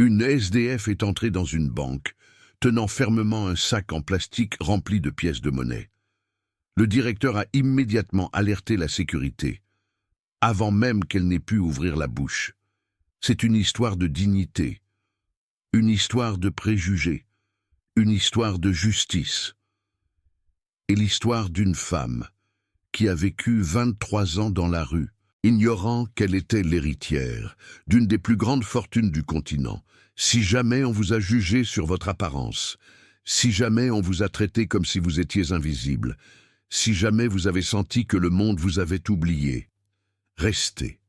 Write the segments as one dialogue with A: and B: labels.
A: Une SDF est entrée dans une banque, tenant fermement un sac en plastique rempli de pièces de monnaie. Le directeur a immédiatement alerté la sécurité, avant même qu'elle n'ait pu ouvrir la bouche. C'est une histoire de dignité, une histoire de préjugés, une histoire de justice. Et l'histoire d'une femme qui a vécu 23 ans dans la rue, ignorant qu'elle était l'héritière d'une des plus grandes fortunes du continent. Si jamais on vous a jugé sur votre apparence, si jamais on vous a traité comme si vous étiez invisible, si jamais vous avez senti que le monde vous avait oublié, restez.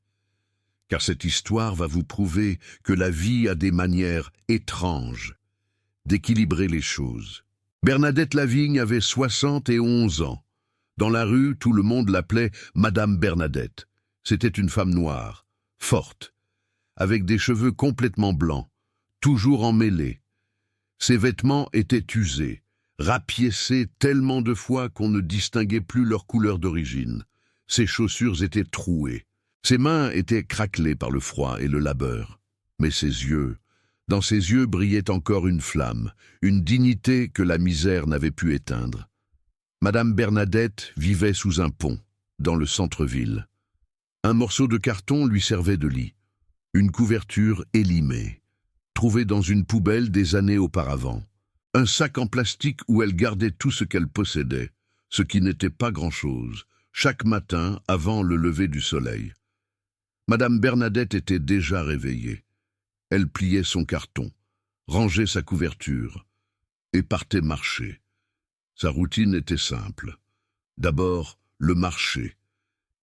A: Car cette histoire va vous prouver que la vie a des manières étranges d'équilibrer les choses. Bernadette Lavigne avait 71 ans. Dans la rue, tout le monde l'appelait Madame Bernadette. C'était une femme noire, forte, avec des cheveux complètement blancs, toujours emmêlés. Ses vêtements étaient usés, rapiécés tellement de fois qu'on ne distinguait plus leur couleur d'origine. Ses chaussures étaient trouées. Ses mains étaient craquelées par le froid et le labeur. Mais ses yeux, dans ses yeux brillait encore une flamme, une dignité que la misère n'avait pu éteindre. Madame Bernadette vivait sous un pont, dans le centre-ville. Un morceau de carton lui servait de lit, une couverture élimée, trouvée dans une poubelle des années auparavant, un sac en plastique où elle gardait tout ce qu'elle possédait, ce qui n'était pas grand-chose, chaque matin avant le lever du soleil. Madame Bernadette était déjà réveillée. Elle pliait son carton, rangeait sa couverture et partait marcher. Sa routine était simple. D'abord, le marché.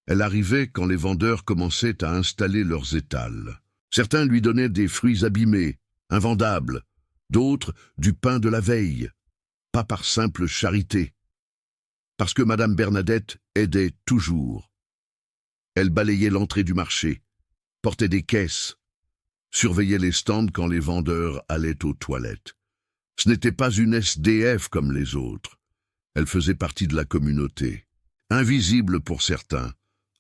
A: Elle arrivait quand les vendeurs commençaient à installer leurs étals. Certains lui donnaient des fruits abîmés, invendables, d'autres du pain de la veille, pas par simple charité, parce que Madame Bernadette aidait toujours. Elle balayait l'entrée du marché, portait des caisses, surveillait les stands quand les vendeurs allaient aux toilettes. Ce n'était pas une SDF comme les autres. Elle faisait partie de la communauté, invisible pour certains,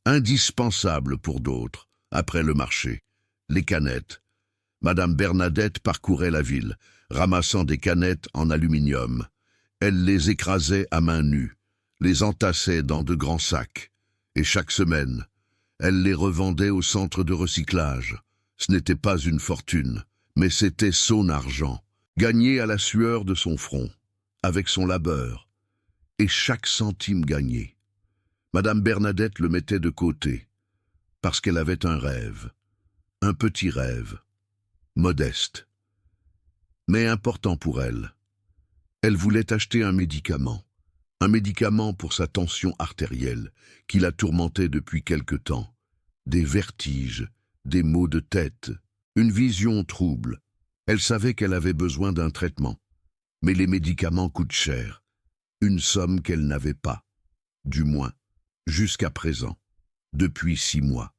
A: indispensable pour d'autres. Après le marché, les canettes. Madame Bernadette parcourait la ville, ramassant des canettes en aluminium. Elle les écrasait à main nue, les entassait dans de grands sacs, et chaque semaine, elle les revendait au centre de recyclage. Ce n'était pas une fortune, mais c'était son argent, gagné à la sueur de son front, avec son labeur, et chaque centime gagné. Madame Bernadette le mettait de côté, parce qu'elle avait un rêve, un petit rêve, modeste, mais important pour elle. Elle voulait acheter un médicament pour sa tension artérielle, qui la tourmentait depuis quelque temps, des vertiges, des maux de tête, une vision trouble. Elle savait qu'elle avait besoin d'un traitement, mais les médicaments coûtent cher, une somme qu'elle n'avait pas, du moins, jusqu'à présent, depuis 6 mois.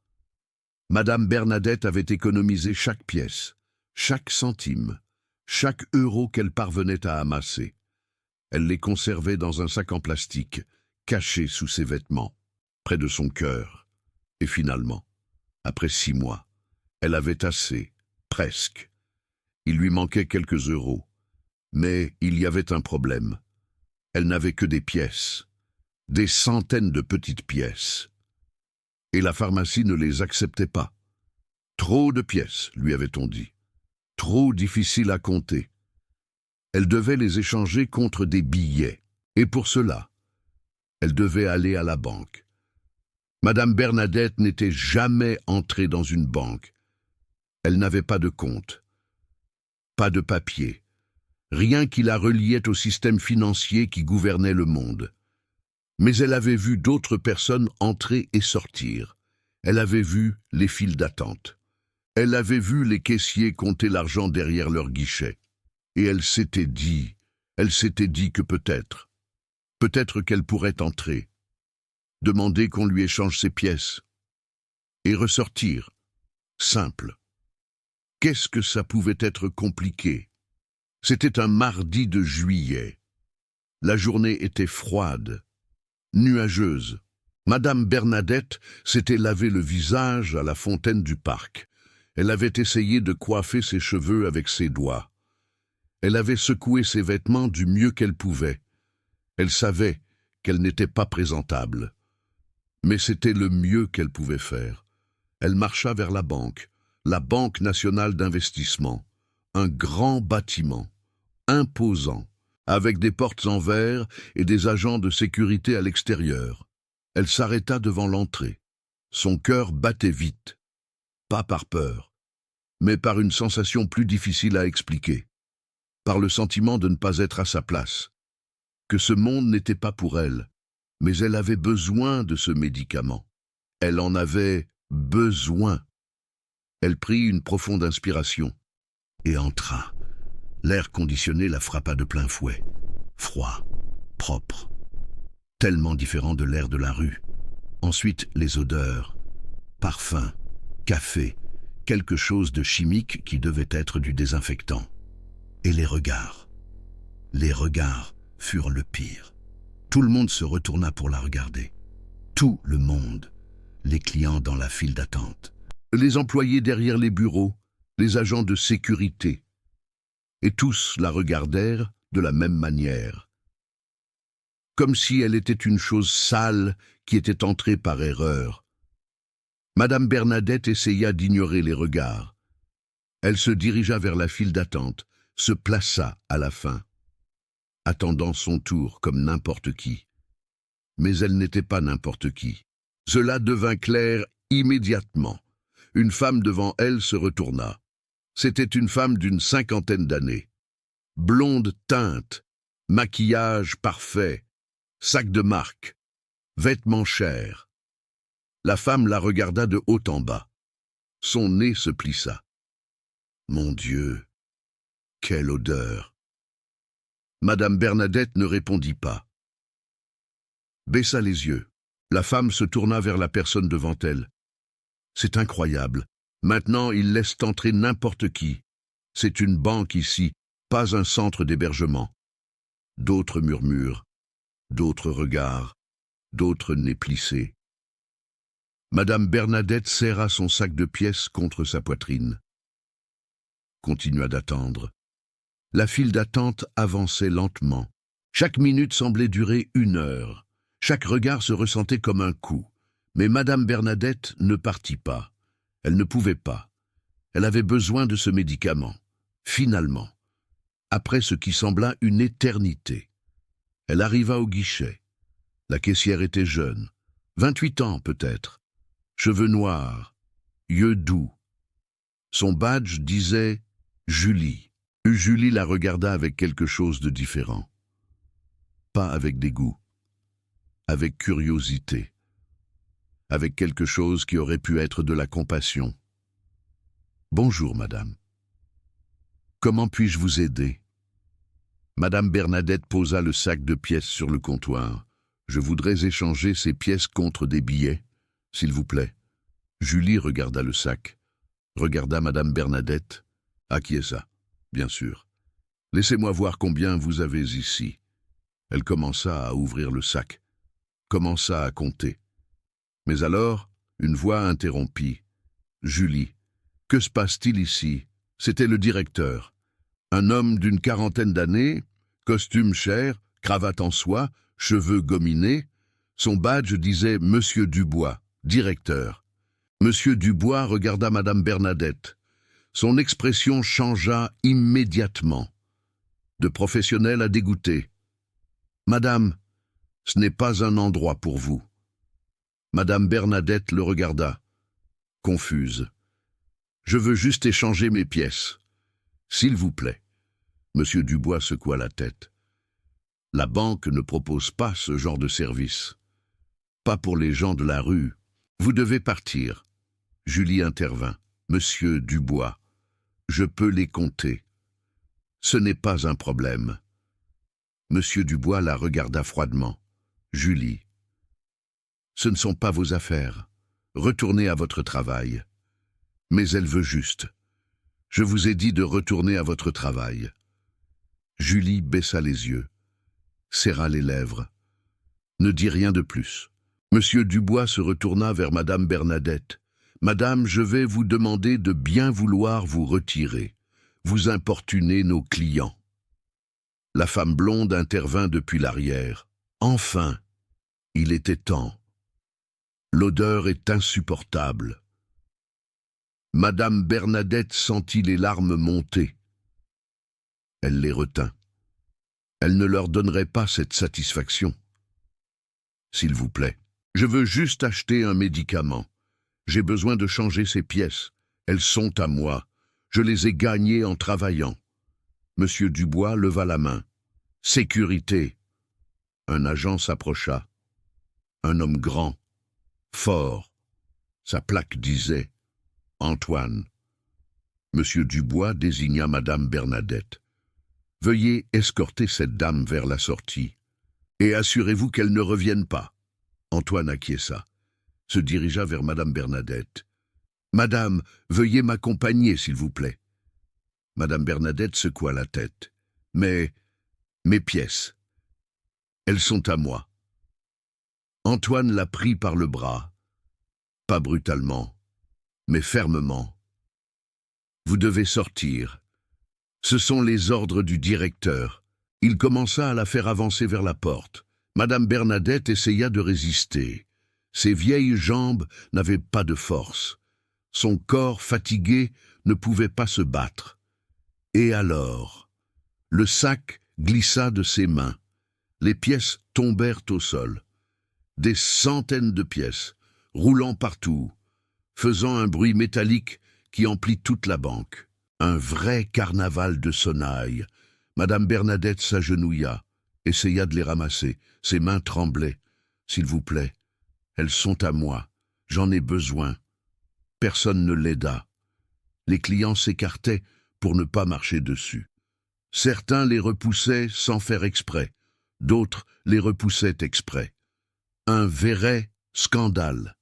A: Madame Bernadette avait économisé chaque pièce, chaque centime, chaque euro qu'elle parvenait à amasser. Elle les conservait dans un sac en plastique, caché sous ses vêtements, près de son cœur. Et finalement, après 6 mois, elle avait assez, presque. Il lui manquait quelques euros, mais il y avait un problème. Elle n'avait que des pièces, des centaines de petites pièces. Et la pharmacie ne les acceptait pas. Trop de pièces, lui avait-on dit. Trop difficiles à compter. Elle devait les échanger contre des billets. Et pour cela, elle devait aller à la banque. Madame Bernadette n'était jamais entrée dans une banque. Elle n'avait pas de compte, pas de papier, rien qui la reliait au système financier qui gouvernait le monde. Mais elle avait vu d'autres personnes entrer et sortir. Elle avait vu les files d'attente. Elle avait vu les caissiers compter l'argent derrière leur guichet. Et elle s'était dit que peut-être qu'elle pourrait entrer, demander qu'on lui échange ses pièces, et ressortir, simple. Qu'est-ce que ça pouvait être compliqué? C'était un mardi de juillet. La journée était froide, nuageuse. Madame Bernadette s'était lavé le visage à la fontaine du parc. Elle avait essayé de coiffer ses cheveux avec ses doigts. Elle avait secoué ses vêtements du mieux qu'elle pouvait. Elle savait qu'elle n'était pas présentable. Mais c'était le mieux qu'elle pouvait faire. Elle marcha vers la Banque nationale d'investissement, un grand bâtiment, imposant, avec des portes en verre et des agents de sécurité à l'extérieur. Elle s'arrêta devant l'entrée. Son cœur battait vite, pas par peur, mais par une sensation plus difficile à expliquer, par le sentiment de ne pas être à sa place, que ce monde n'était pas pour elle, mais elle avait besoin de ce médicament. Elle en avait besoin. Elle prit une profonde inspiration et entra. L'air conditionné la frappa de plein fouet. Froid, propre, tellement différent de l'air de la rue. Ensuite, les odeurs, parfum, café, quelque chose de chimique qui devait être du désinfectant. Et les regards. Les regards furent le pire. Tout le monde se retourna pour la regarder. Tout le monde. Les clients dans la file d'attente. Les employés derrière les bureaux, les agents de sécurité. Et tous la regardèrent de la même manière. Comme si elle était une chose sale qui était entrée par erreur. Madame Bernadette essaya d'ignorer les regards. Elle se dirigea vers la file d'attente, se plaça à la fin, attendant son tour comme n'importe qui. Mais elle n'était pas n'importe qui. Cela devint clair immédiatement. Une femme devant elle se retourna. C'était une femme d'une 50aine d'années. Blonde teinte, maquillage parfait, sac de marque, vêtements chers. La femme la regarda de haut en bas. Son nez se plissa. Mon Dieu, quelle odeur! Madame Bernadette ne répondit pas. Baissa les yeux. La femme se tourna vers la personne devant elle. C'est incroyable. Maintenant, ils laissent entrer n'importe qui. C'est une banque ici, pas un centre d'hébergement. D'autres murmurent, d'autres regards, d'autres nez plissés. Madame Bernadette serra son sac de pièces contre sa poitrine. Continua d'attendre. La file d'attente avançait lentement. Chaque minute semblait durer 1 heure. Chaque regard se ressentait comme un coup. Mais Madame Bernadette ne partit pas. Elle ne pouvait pas. Elle avait besoin de ce médicament. Finalement, après ce qui sembla une éternité. Elle arriva au guichet. La caissière était jeune, 28 ans peut-être, cheveux noirs, yeux doux. Son badge disait « Julie ». Julie la regarda avec quelque chose de différent. Pas avec dégoût, avec curiosité, avec quelque chose qui aurait pu être de la compassion. « Bonjour, madame. Comment puis-je vous aider ?» Madame Bernadette posa le sac de pièces sur le comptoir. « Je voudrais échanger ces pièces contre des billets, s'il vous plaît. » Julie regarda le sac, regarda Madame Bernadette. « Acquiesça, bien sûr. Laissez-moi voir combien vous avez ici. » Elle commença à ouvrir le sac, commença à compter. Mais alors, une voix interrompit. « Julie, que se passe-t-il ici ?» C'était le directeur. Un homme d'une 40aine d'années, costume cher, cravate en soie, cheveux gominés. Son badge disait « Monsieur Dubois, directeur ». Monsieur Dubois regarda Madame Bernadette. Son expression changea immédiatement. De professionnel à dégoûté. « Madame, ce n'est pas un endroit pour vous. » Madame Bernadette le regarda, confuse. « Je veux juste échanger mes pièces. S'il vous plaît. » Monsieur Dubois secoua la tête. « La banque ne propose pas ce genre de service. Pas pour les gens de la rue. Vous devez partir. » Julie intervint. « Monsieur Dubois, je peux les compter. Ce n'est pas un problème. » Monsieur Dubois la regarda froidement. « Julie, ce ne sont pas vos affaires. Retournez à votre travail. » Mais elle veut juste. « Je vous ai dit de retourner à votre travail. » Julie baissa les yeux, serra les lèvres. Ne dit rien de plus. Monsieur Dubois se retourna vers Madame Bernadette. Madame, je vais vous demander de bien vouloir vous retirer. Vous importunez nos clients. » La femme blonde intervint depuis l'arrière. « Enfin, il était temps. L'odeur est insupportable. » Madame Bernadette sentit les larmes monter. Elle les retint. Elle ne leur donnerait pas cette satisfaction. « S'il vous plaît, je veux juste acheter un médicament. J'ai besoin de changer ces pièces. Elles sont à moi. Je les ai gagnées en travaillant. » Monsieur Dubois leva la main. « Sécurité !» Un agent s'approcha. Un homme grand, fort. Sa plaque disait « Antoine ». Monsieur Dubois désigna Madame Bernadette. « Veuillez escorter cette dame vers la sortie. Et assurez-vous qu'elle ne revienne pas. » Antoine acquiesça, se dirigea vers Madame Bernadette. « Madame, veuillez m'accompagner, s'il vous plaît. » Madame Bernadette secoua la tête. « Mais mes pièces, elles sont à moi. » Antoine la prit par le bras, pas brutalement, mais fermement. « Vous devez sortir. Ce sont les ordres du directeur. » Il commença à la faire avancer vers la porte. Madame Bernadette essaya de résister. Ses vieilles jambes n'avaient pas de force. Son corps fatigué ne pouvait pas se battre. Et alors, le sac glissa de ses mains. Les pièces tombèrent au sol. Des centaines de pièces, roulant partout, faisant un bruit métallique qui emplit toute la banque. Un vrai carnaval de sonnailles. Madame Bernadette s'agenouilla, essaya de les ramasser. Ses mains tremblaient. « S'il vous plaît, elles sont à moi. J'en ai besoin. » Personne ne l'aida. Les clients s'écartaient pour ne pas marcher dessus. Certains les repoussaient sans faire exprès. D'autres les repoussaient exprès. Un vrai scandale.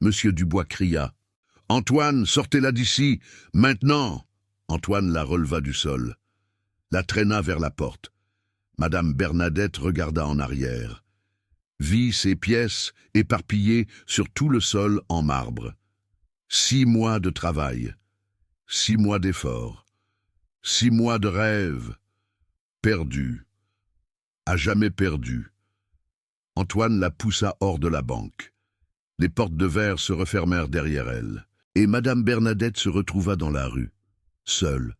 A: Monsieur Dubois cria. « Antoine, sortez-la d'ici, maintenant !» Antoine la releva du sol, la traîna vers la porte. Madame Bernadette regarda en arrière, vit ses pièces éparpillées sur tout le sol en marbre. 6 mois de travail, 6 mois d'efforts, 6 mois de rêve, perdus, à jamais perdus. Antoine la poussa hors de la banque. Les portes de verre se refermèrent derrière elle, et Madame Bernadette se retrouva dans la rue, seule,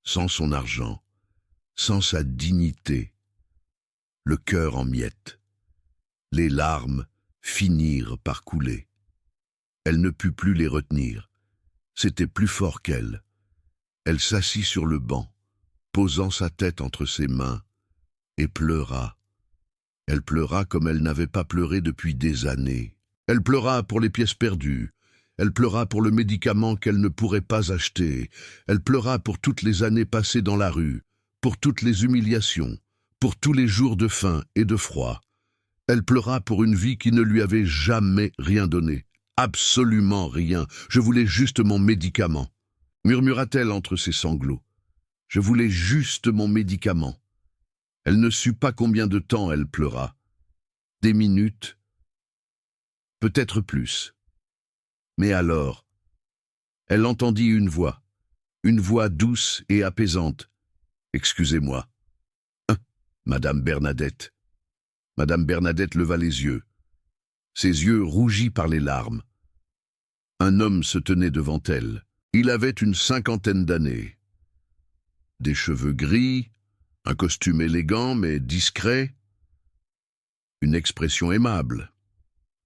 A: sans son argent, sans sa dignité, le cœur en miettes. Les larmes finirent par couler. Elle ne put plus les retenir. C'était plus fort qu'elle. Elle s'assit sur le banc, posant sa tête entre ses mains, et pleura. Elle pleura comme elle n'avait pas pleuré depuis des années. Elle pleura pour les pièces perdues. Elle pleura pour le médicament qu'elle ne pourrait pas acheter. Elle pleura pour toutes les années passées dans la rue, pour toutes les humiliations, pour tous les jours de faim et de froid. Elle pleura pour une vie qui ne lui avait jamais rien donné. Absolument rien. Je voulais juste mon médicament, murmura-t-elle entre ses sanglots. Je voulais juste mon médicament. Elle ne sut pas combien de temps elle pleura. Des minutes, peut-être plus. Mais alors, elle entendit une voix douce et apaisante. « Excusez-moi. »« Madame Bernadette. » Madame Bernadette leva les yeux, ses yeux rougis par les larmes. Un homme se tenait devant elle. Il avait une 50aine d'années. Des cheveux gris, un costume élégant mais discret, une expression aimable,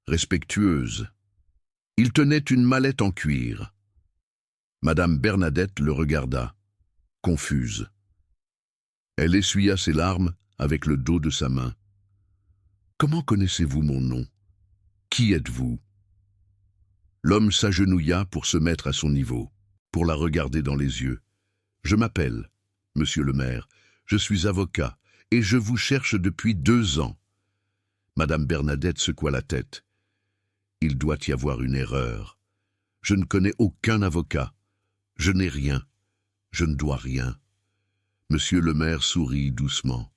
A: respectueuse. Il tenait une mallette en cuir. Madame Bernadette le regarda, confuse. Elle essuya ses larmes avec le dos de sa main. « Comment connaissez-vous mon nom? Qui êtes-vous » L'homme s'agenouilla pour se mettre à son niveau, pour la regarder dans les yeux. « Je m'appelle, monsieur le maire, je suis avocat, et je vous cherche depuis 2 ans. » Madame Bernadette secoua la tête. « Il doit y avoir une erreur. Je ne connais aucun avocat. Je n'ai rien. Je ne dois rien. » Monsieur le maire sourit doucement.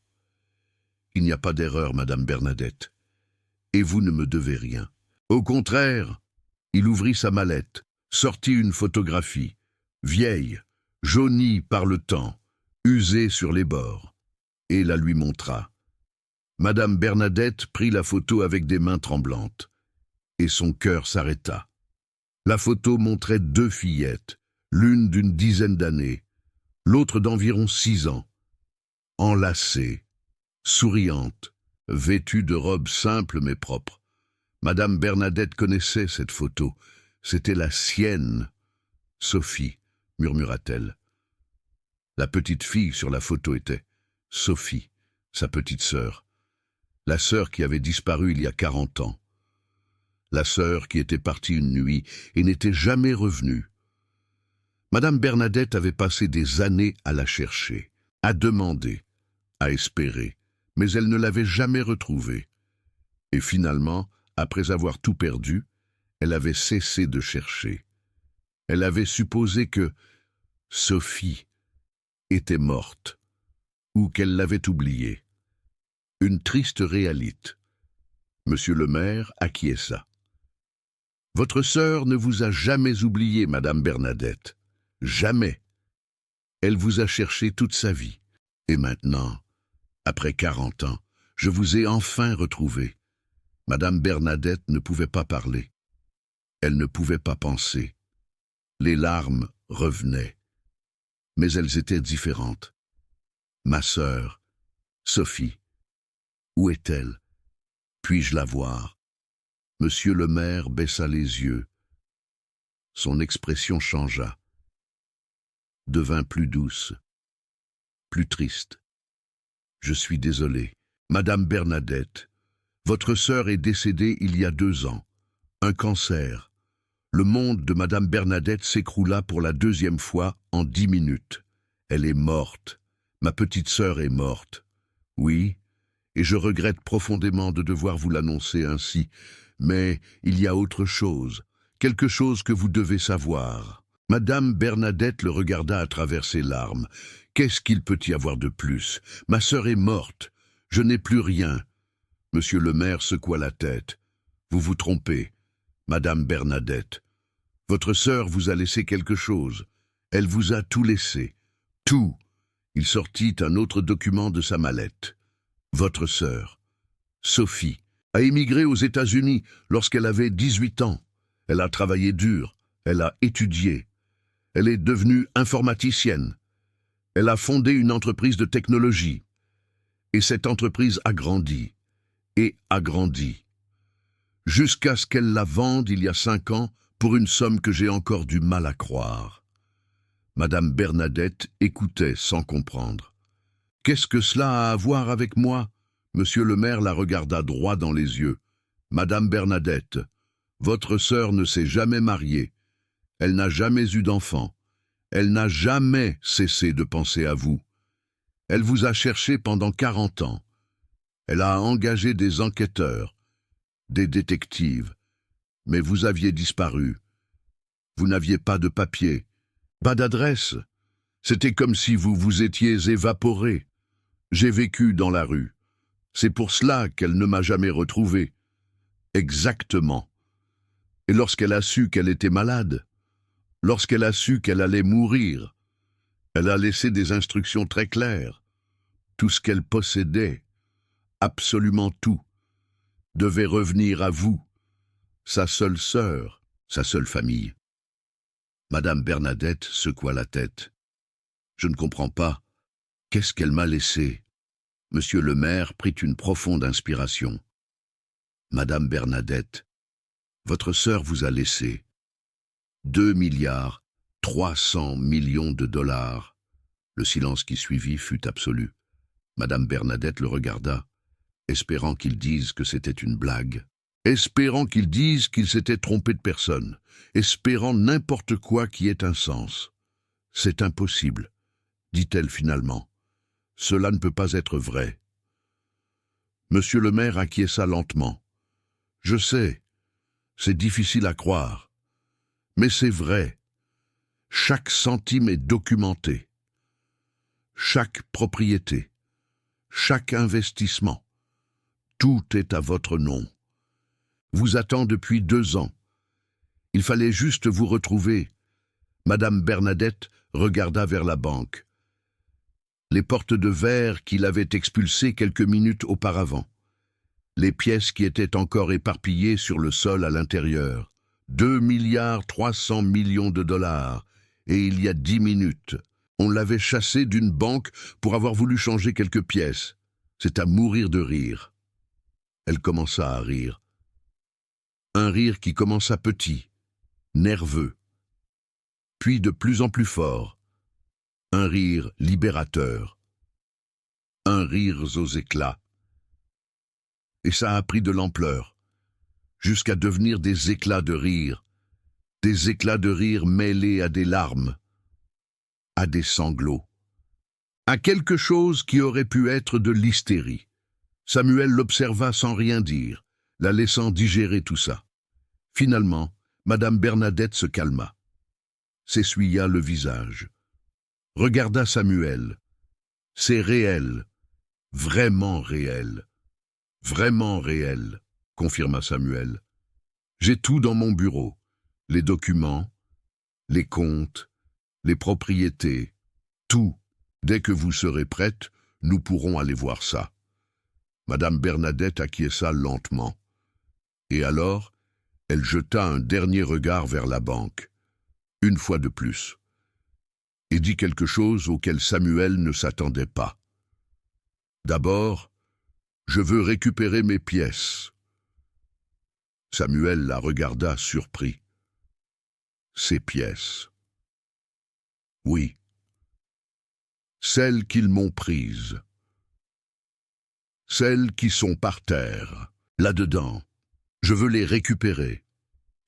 A: « Il n'y a pas d'erreur, Madame Bernadette. Et vous ne me devez rien. » Au contraire, il ouvrit sa mallette, sortit une photographie, vieille, jaunie par le temps, usée sur les bords, et la lui montra. Madame Bernadette prit la photo avec des mains tremblantes, et son cœur s'arrêta. La photo montrait 2 fillettes, l'une d'une dizaine d'années, l'autre d'environ 6 ans, enlacées, souriantes, vêtues de robes simples mais propres. Madame Bernadette connaissait cette photo. C'était la sienne. « Sophie », murmura-t-elle. La petite fille sur la photo était Sophie, sa petite sœur. La sœur qui avait disparu il y a 40 ans. La sœur qui était partie une nuit et n'était jamais revenue. Madame Bernadette avait passé des années à la chercher, à demander, à espérer, mais elle ne l'avait jamais retrouvée. Et finalement, après avoir tout perdu, elle avait cessé de chercher. Elle avait supposé que Sophie était morte, ou qu'elle l'avait oubliée. Une triste réalité. Monsieur le maire acquiesça. « Votre sœur ne vous a jamais oublié, Madame Bernadette. Jamais. Elle vous a cherché toute sa vie. Et maintenant, après 40 ans, je vous ai enfin retrouvé. » Madame Bernadette ne pouvait pas parler. Elle ne pouvait pas penser. Les larmes revenaient. Mais elles étaient différentes. Ma sœur, Sophie, où est-elle? Puis-je la voir? Monsieur le maire baissa les yeux. Son expression changea, devint plus douce, plus triste. Je suis désolé. Madame Bernadette, votre sœur est décédée il y a 2 ans. Un cancer. Le monde de Madame Bernadette s'écroula pour la 2e fois en 10 minutes. Elle est morte. Ma petite sœur est morte. Oui, et je regrette profondément de devoir vous l'annoncer ainsi. Mais il y a autre chose, quelque chose que vous devez savoir. Madame Bernadette le regarda à travers ses larmes. Qu'est-ce qu'il peut y avoir de plus? Ma sœur est morte. Je n'ai plus rien. Monsieur le maire secoua la tête. Vous vous trompez, Madame Bernadette. Votre sœur vous a laissé quelque chose. Elle vous a tout laissé. Tout. Il sortit un autre document de sa mallette. Votre sœur, Sophie, a émigré aux États-Unis lorsqu'elle avait 18 ans. Elle a travaillé dur. Elle a étudié. Elle est devenue informaticienne. Elle a fondé une entreprise de technologie. Et cette entreprise a grandi. Et a grandi. Jusqu'à ce qu'elle la vende il y a 5 ans pour une somme que j'ai encore du mal à croire. Madame Bernadette écoutait sans comprendre. « Qu'est-ce que cela a à voir avec moi ?» Monsieur le maire la regarda droit dans les yeux. « Madame Bernadette, votre sœur ne s'est jamais mariée. Elle n'a jamais eu d'enfant. Elle n'a jamais cessé de penser à vous. Elle vous a cherché pendant 40 ans. Elle a engagé des enquêteurs, des détectives. Mais vous aviez disparu. Vous n'aviez pas de papier, pas d'adresse. C'était comme si vous vous étiez évaporé. J'ai vécu dans la rue. C'est pour cela qu'elle ne m'a jamais retrouvé. Exactement. Et lorsqu'elle a su qu'elle était malade, lorsqu'elle a su qu'elle allait mourir, elle a laissé des instructions très claires. Tout ce qu'elle possédait, absolument tout, devait revenir à vous, sa seule sœur, sa seule famille. » Madame Bernadette secoua la tête. « Je ne comprends pas. Qu'est-ce qu'elle m'a laissé ?» Monsieur le maire prit une profonde inspiration. « Madame Bernadette, votre sœur vous a laissé 2,3 milliards de dollars. » Le silence qui suivit fut absolu. Madame Bernadette le regarda, espérant qu'il dise que c'était une blague, espérant qu'il dise qu'il s'était trompé de personne, espérant n'importe quoi qui ait un sens. « C'est impossible, » dit-elle finalement. « Cela ne peut pas être vrai. » Monsieur le maire acquiesça lentement. « Je sais, c'est difficile à croire, mais c'est vrai. Chaque centime est documenté. Chaque propriété, chaque investissement, tout est à votre nom. Vous attend depuis 2 ans. Il fallait juste vous retrouver. Madame Bernadette regarda vers la banque. Les portes de verre qu'il avait expulsées quelques minutes auparavant. Les pièces qui étaient encore éparpillées sur le sol à l'intérieur. 2,3 milliards de dollars. Et il y a 10 minutes, on l'avait chassé d'une banque pour avoir voulu changer quelques pièces. C'est à mourir de rire. Elle commença à rire. Un rire qui commença petit, nerveux, puis de plus en plus fort. Un rire libérateur. Un rire aux éclats. Et ça a pris de l'ampleur, jusqu'à devenir des éclats de rire mêlés à des larmes, à des sanglots, à quelque chose qui aurait pu être de l'hystérie. Samuel l'observa sans rien dire, la laissant digérer tout ça. Finalement, Madame Bernadette se calma, s'essuya le visage, regarda Samuel. C'est réel, vraiment réel, confirma Samuel. J'ai tout dans mon bureau, les documents, les comptes, les propriétés, tout. Dès que vous serez prête, nous pourrons aller voir ça. Madame Bernadette acquiesça lentement. Et alors, elle jeta un dernier regard vers la banque, une fois de plus, et dit quelque chose auquel Samuel ne s'attendait pas. D'abord, je veux récupérer mes pièces. Samuel la regarda surpris. Ses pièces. Oui. Celles qu'ils m'ont prises. Celles qui sont par terre, là-dedans. Je veux les récupérer.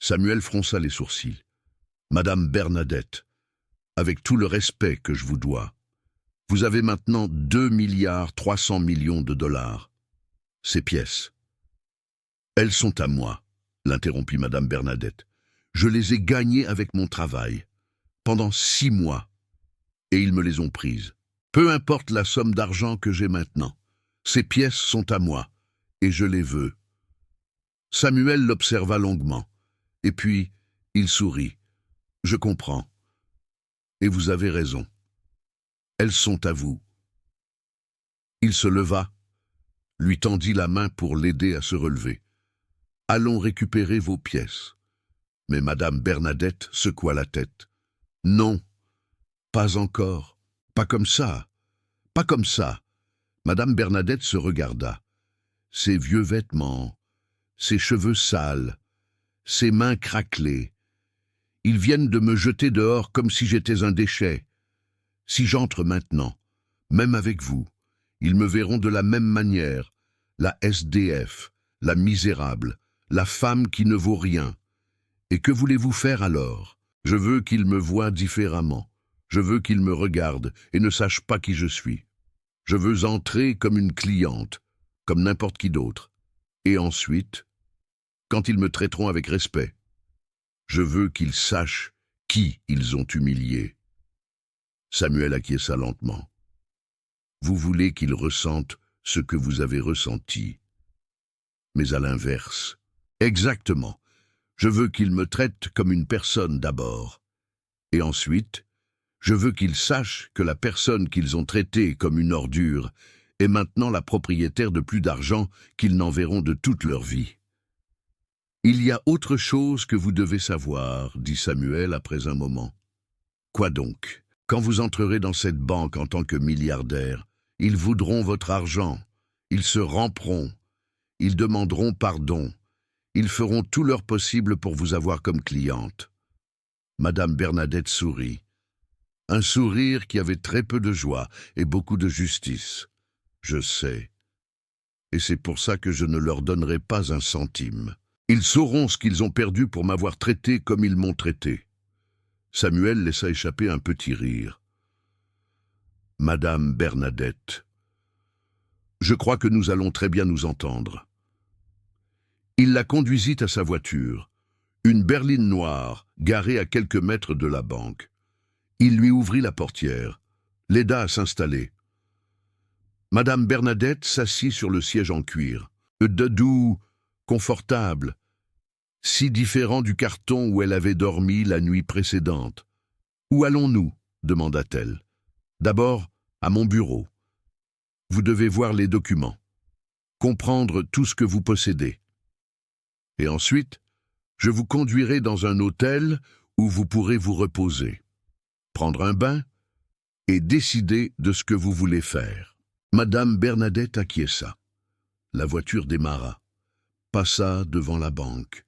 A: Samuel fronça les sourcils. Madame Bernadette, avec tout le respect que je vous dois, vous avez maintenant 2,3 milliards de dollars. Ces pièces. Elles sont à moi, l'interrompit Madame Bernadette. Je les ai gagnées avec mon travail, pendant 6 mois, et ils me les ont prises. Peu importe la somme d'argent que j'ai maintenant, ces pièces sont à moi, et je les veux. Samuel l'observa longuement, et puis il sourit. Je comprends. Et vous avez raison. Elles sont à vous. Il se leva, lui tendit la main pour l'aider à se relever. Allons récupérer vos pièces. Mais Madame Bernadette secoua la tête. Non, pas encore. Pas comme ça. Pas comme ça. Madame Bernadette se regarda. Ses vieux vêtements, ses cheveux sales, ses mains craquelées. Ils viennent de me jeter dehors comme si j'étais un déchet. Si j'entre maintenant, même avec vous, ils me verront de la même manière, la SDF, la misérable, la femme qui ne vaut rien. Et que voulez-vous faire alors? Je veux qu'ils me voient différemment. Je veux qu'ils me regardent et ne sachent pas qui je suis. Je veux entrer comme une cliente, comme n'importe qui d'autre. Et ensuite, quand ils me traiteront avec respect, je veux qu'ils sachent qui ils ont humilié. Samuel acquiesça lentement. Vous voulez qu'ils ressentent ce que vous avez ressenti. Mais à l'inverse. Exactement. Je veux qu'ils me traitent comme une personne d'abord. Et ensuite, je veux qu'ils sachent que la personne qu'ils ont traitée comme une ordure est maintenant la propriétaire de plus d'argent qu'ils n'en verront de toute leur vie. Il y a autre chose que vous devez savoir, dit Samuel après un moment. Quoi donc? Quand vous entrerez dans cette banque en tant que milliardaire, ils voudront votre argent, ils se ramperont, ils demanderont pardon, ils feront tout leur possible pour vous avoir comme cliente. Madame Bernadette sourit. Un sourire qui avait très peu de joie et beaucoup de justice. Je sais. Et c'est pour ça que je ne leur donnerai pas un centime. Ils sauront ce qu'ils ont perdu pour m'avoir traité comme ils m'ont traité. Samuel laissa échapper un petit rire. Madame Bernadette, je crois que nous allons très bien nous entendre. Il la conduisit à sa voiture, une berline noire garée à quelques mètres de la banque. Il lui ouvrit la portière, l'aida à s'installer. Madame Bernadette s'assit sur le siège en cuir, debout, confortable, si différent du carton où elle avait dormi la nuit précédente. « Où allons-nous » demanda-t-elle. « D'abord, à mon bureau. Vous devez voir les documents, comprendre tout ce que vous possédez. Et ensuite, je vous conduirai dans un hôtel où vous pourrez vous reposer, prendre un bain et décider de ce que vous voulez faire. » Madame Bernadette acquiesça. La voiture démarra, passa devant la banque.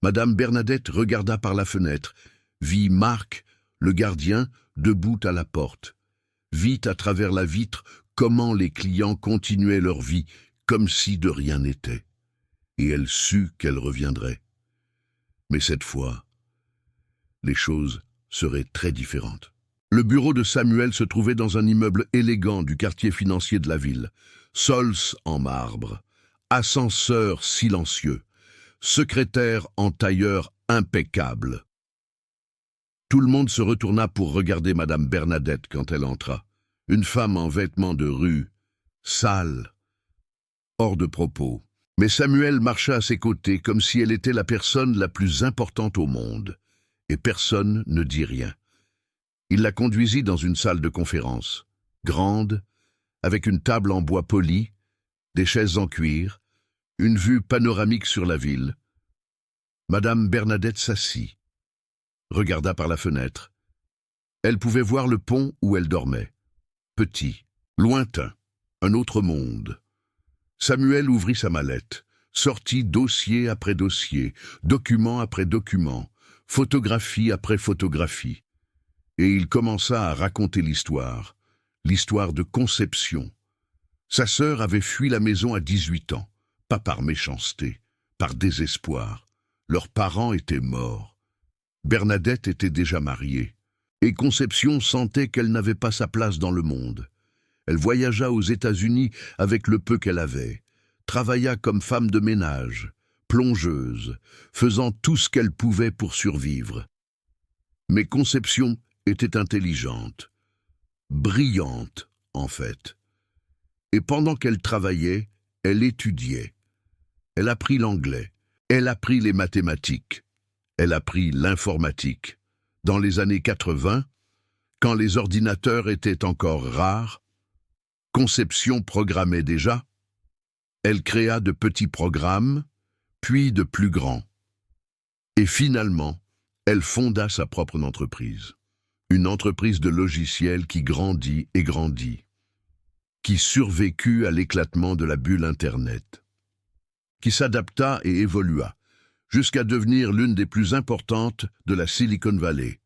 A: Madame Bernadette regarda par la fenêtre, vit Marc, le gardien, debout à la porte, vit à travers la vitre comment les clients continuaient leur vie comme si de rien n'était. Et elle sut qu'elle reviendrait. Mais cette fois, les choses seraient très différentes. Le bureau de Samuel se trouvait dans un immeuble élégant du quartier financier de la ville. Sols en marbre, ascenseur silencieux, secrétaire en tailleur impeccable. Tout le monde se retourna pour regarder Madame Bernadette quand elle entra. Une femme en vêtements de rue, sale, hors de propos. Mais Samuel marcha à ses côtés comme si elle était la personne la plus importante au monde. Et personne ne dit rien. Il la conduisit dans une salle de conférence, grande, avec une table en bois poli, des chaises en cuir, une vue panoramique sur la ville. Madame Bernadette s'assit, regarda par la fenêtre. Elle pouvait voir le pont où elle dormait. Petit, lointain, un autre monde. Samuel ouvrit sa mallette, sortit dossier après dossier, document après document, photographie après photographie. Et il commença à raconter l'histoire de Conception. Sa sœur avait fui la maison à 18 ans, pas par méchanceté, par désespoir. Leurs parents étaient morts. Bernadette était déjà mariée, et Conception sentait qu'elle n'avait pas sa place dans le monde. Elle voyagea aux États-Unis avec le peu qu'elle avait, travailla comme femme de ménage, plongeuse, faisant tout ce qu'elle pouvait pour survivre. Mais Conception était intelligente, brillante en fait. Et pendant qu'elle travaillait, elle étudiait. Elle apprit l'anglais, elle apprit les mathématiques, elle apprit l'informatique. Dans les années 80, quand les ordinateurs étaient encore rares, Conception programmait déjà. Elle créa de petits programmes, puis de plus grands. Et finalement, elle fonda sa propre entreprise. Une entreprise de logiciels qui grandit et grandit, qui survécut à l'éclatement de la bulle Internet, qui s'adapta et évolua, jusqu'à devenir l'une des plus importantes de la Silicon Valley.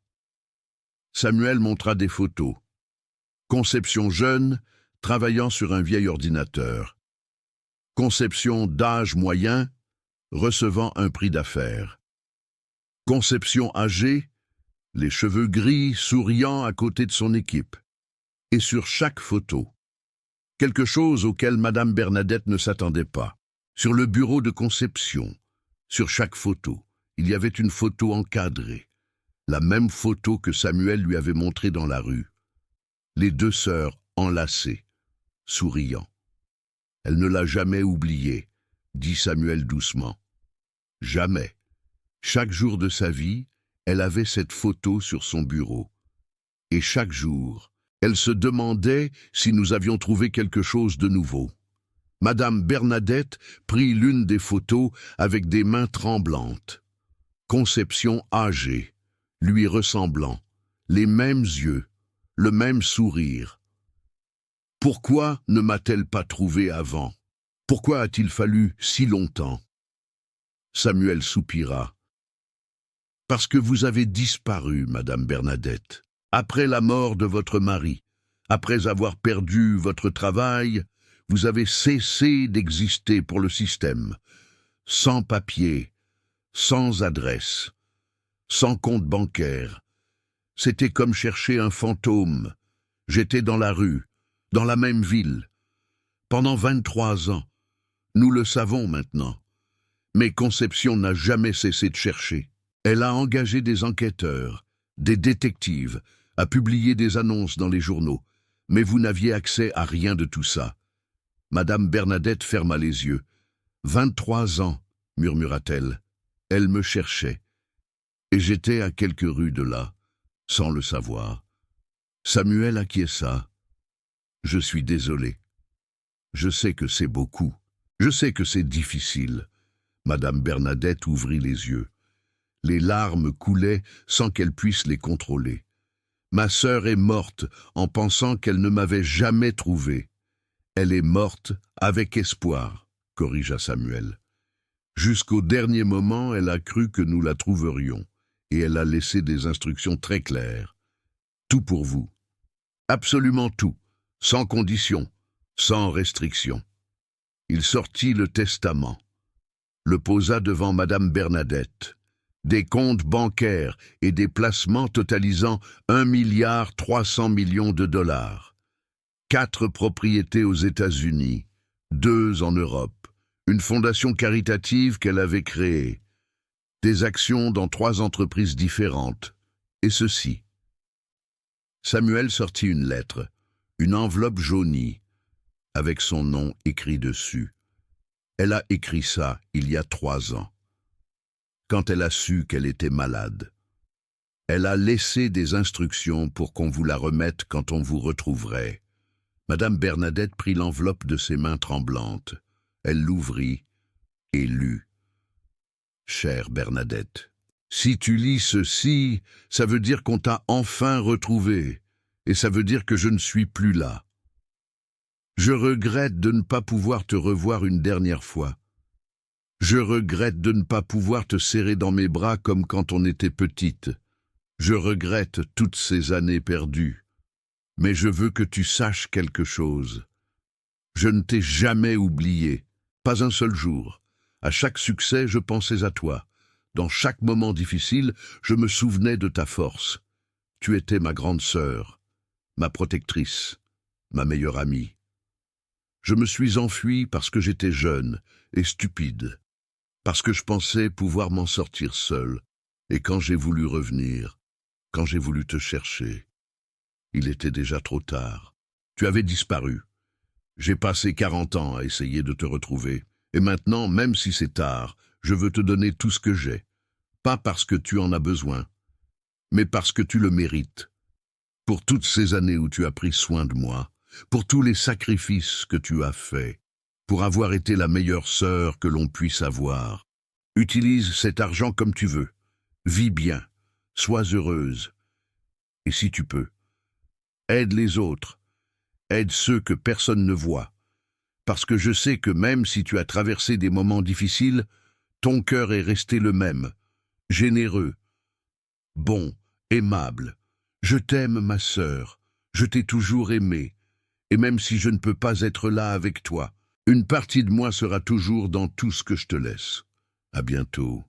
A: Samuel montra des photos. Conception jeune, travaillant sur un vieil ordinateur. Conception d'âge moyen, recevant un prix d'affaires. Conception âgée, les cheveux gris, souriant à côté de son équipe. Et sur chaque photo, quelque chose auquel Madame Bernadette ne s'attendait pas. Sur le bureau de Conception, sur chaque photo, il y avait une photo encadrée. La même photo que Samuel lui avait montrée dans la rue. Les deux sœurs enlacées, souriant. Elle ne l'a jamais oubliée, dit Samuel doucement. Jamais. Chaque jour de sa vie, elle avait cette photo sur son bureau. Et chaque jour, elle se demandait si nous avions trouvé quelque chose de nouveau. Madame Bernadette prit l'une des photos avec des mains tremblantes. Conception âgée, lui ressemblant, les mêmes yeux, le même sourire. Pourquoi ne m'a-t-elle pas trouvé avant? Pourquoi a-t-il fallu si longtemps? Samuel soupira. Parce que vous avez disparu, Madame Bernadette, après la mort de votre mari, après avoir perdu votre travail, vous avez cessé d'exister pour le système, sans papier, sans adresse, sans compte bancaire. C'était comme chercher un fantôme. J'étais dans la rue, dans la même ville. Pendant 23 ans, nous le savons maintenant. Mais Conception n'a jamais cessé de chercher. Elle a engagé des enquêteurs, des détectives, a publié des annonces dans les journaux. Mais vous n'aviez accès à rien de tout ça. Madame Bernadette ferma les yeux. 23 ans, murmura-t-elle. Elle me cherchait, et j'étais à quelques rues de là, sans le savoir. Samuel acquiesça. Je suis désolé. Je sais que c'est beaucoup. Je sais que c'est difficile. Madame Bernadette ouvrit les yeux. Les larmes coulaient sans qu'elle puisse les contrôler. Ma sœur est morte en pensant qu'elle ne m'avait jamais trouvé. Elle est morte avec espoir, corrigea Samuel. Jusqu'au dernier moment, elle a cru que nous la trouverions, et elle a laissé des instructions très claires. Tout pour vous. Absolument tout, sans condition, sans restriction. Il sortit le testament, le posa devant Madame Bernadette. Des comptes bancaires et des placements totalisant 1,3 milliard de dollars. 4 propriétés aux États-Unis, 2 en Europe, une fondation caritative qu'elle avait créée, des actions dans 3 entreprises différentes, et ceci. Samuel sortit une lettre, une enveloppe jaunie, avec son nom écrit dessus. Elle a écrit ça il y a 3 ans. Quand elle a su qu'elle était malade. Elle a laissé des instructions pour qu'on vous la remette quand on vous retrouverait. Madame Bernadette prit l'enveloppe de ses mains tremblantes. Elle l'ouvrit et lut. Chère Bernadette, si tu lis ceci, ça veut dire qu'on t'a enfin retrouvée, et ça veut dire que je ne suis plus là. Je regrette de ne pas pouvoir te revoir une dernière fois. Je regrette de ne pas pouvoir te serrer dans mes bras comme quand on était petite. Je regrette toutes ces années perdues. Mais je veux que tu saches quelque chose. Je ne t'ai jamais oublié, pas un seul jour. À chaque succès, je pensais à toi. Dans chaque moment difficile, je me souvenais de ta force. Tu étais ma grande sœur, ma protectrice, ma meilleure amie. Je me suis enfui parce que j'étais jeune et stupide. Parce que je pensais pouvoir m'en sortir seul, et quand j'ai voulu revenir, quand j'ai voulu te chercher, il était déjà trop tard. Tu avais disparu. J'ai passé 40 ans à essayer de te retrouver, et maintenant, même si c'est tard, je veux te donner tout ce que j'ai. Pas parce que tu en as besoin, mais parce que tu le mérites. Pour toutes ces années où tu as pris soin de moi, pour tous les sacrifices que tu as faits, pour avoir été la meilleure sœur que l'on puisse avoir. Utilise cet argent comme tu veux. Vis bien. Sois heureuse. Et si tu peux, aide les autres. Aide ceux que personne ne voit. Parce que je sais que même si tu as traversé des moments difficiles, ton cœur est resté le même. Généreux. Bon. Aimable. Je t'aime, ma sœur. Je t'ai toujours aimée. Et même si je ne peux pas être là avec toi, une partie de moi sera toujours dans tout ce que je te laisse. À bientôt.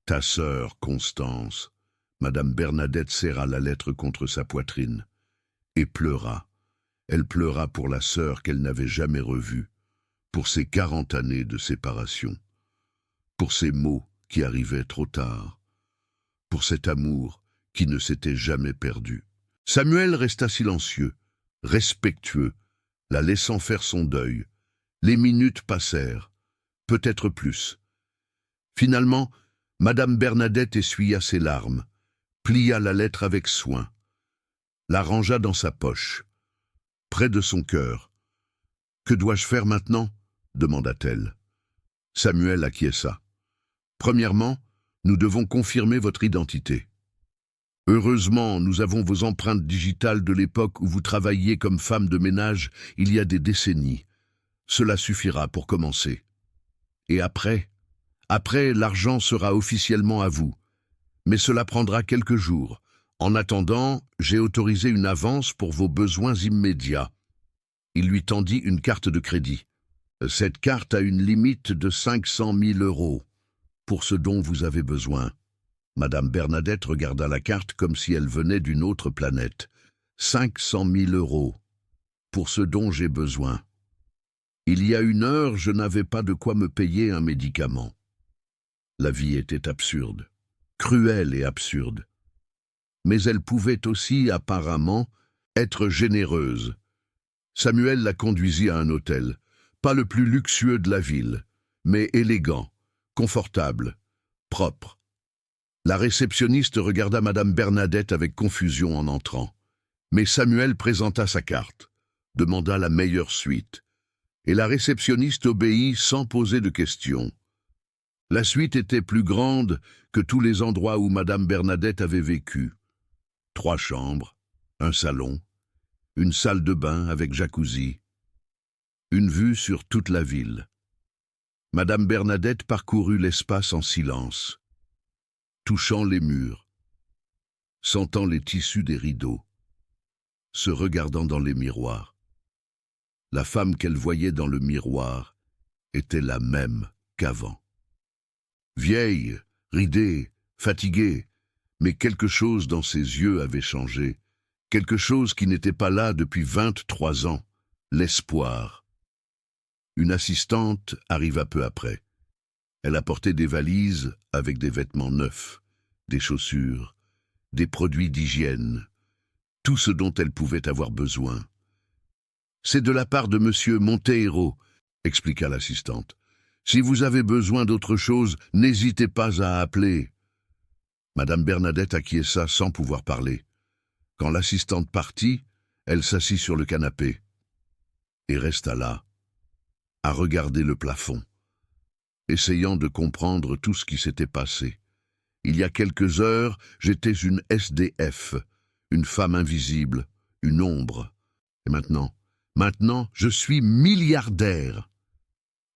A: Ta sœur, Constance. Madame Bernadette serra la lettre contre sa poitrine et pleura. Elle pleura pour la sœur qu'elle n'avait jamais revue, pour ses 40 années de séparation, pour ces mots qui arrivaient trop tard, pour cet amour qui ne s'était jamais perdu. Samuel resta silencieux, respectueux, la laissant faire son deuil. Les minutes passèrent, peut-être plus. Finalement, Madame Bernadette essuya ses larmes, plia la lettre avec soin, la rangea dans sa poche, près de son cœur. « Que dois-je faire maintenant » demanda-t-elle. Samuel acquiesça. « Premièrement, nous devons confirmer votre identité. Heureusement, nous avons vos empreintes digitales de l'époque où vous travailliez comme femme de ménage il y a des décennies. Cela suffira pour commencer. Et après, l'argent sera officiellement à vous. Mais cela prendra quelques jours. En attendant, j'ai autorisé une avance pour vos besoins immédiats. » Il lui tendit une carte de crédit. « Cette carte a une limite de 500 000 € pour ce dont vous avez besoin. » Madame Bernadette regarda la carte comme si elle venait d'une autre planète. « 500 000 € pour ce dont j'ai besoin. Il y a 1 heure, je n'avais pas de quoi me payer un médicament. » La vie était absurde, cruelle et absurde. Mais elle pouvait aussi, apparemment, être généreuse. Samuel la conduisit à un hôtel, pas le plus luxueux de la ville, mais élégant, confortable, propre. La réceptionniste regarda Madame Bernadette avec confusion en entrant. Mais Samuel présenta sa carte, demanda la meilleure suite, et la réceptionniste obéit sans poser de questions. La suite était plus grande que tous les endroits où Madame Bernadette avait vécu. 3 chambres, un salon, une salle de bain avec jacuzzi, une vue sur toute la ville. Madame Bernadette parcourut l'espace en silence, touchant les murs, sentant les tissus des rideaux, se regardant dans les miroirs. La femme qu'elle voyait dans le miroir était la même qu'avant. Vieille, ridée, fatiguée, mais quelque chose dans ses yeux avait changé, quelque chose qui n'était pas là depuis 23 ans, l'espoir. Une assistante arriva peu après. Elle apportait des valises avec des vêtements neufs, des chaussures, des produits d'hygiène, tout ce dont elle pouvait avoir besoin. « C'est de la part de Monsieur Monteiro », expliqua l'assistante. « Si vous avez besoin d'autre chose, n'hésitez pas à appeler. » Madame Bernadette acquiesça sans pouvoir parler. Quand l'assistante partit, elle s'assit sur le canapé et resta là, à regarder le plafond, essayant de comprendre tout ce qui s'était passé. Il y a quelques heures, j'étais une SDF, une femme invisible, une ombre. Et maintenant, je suis milliardaire.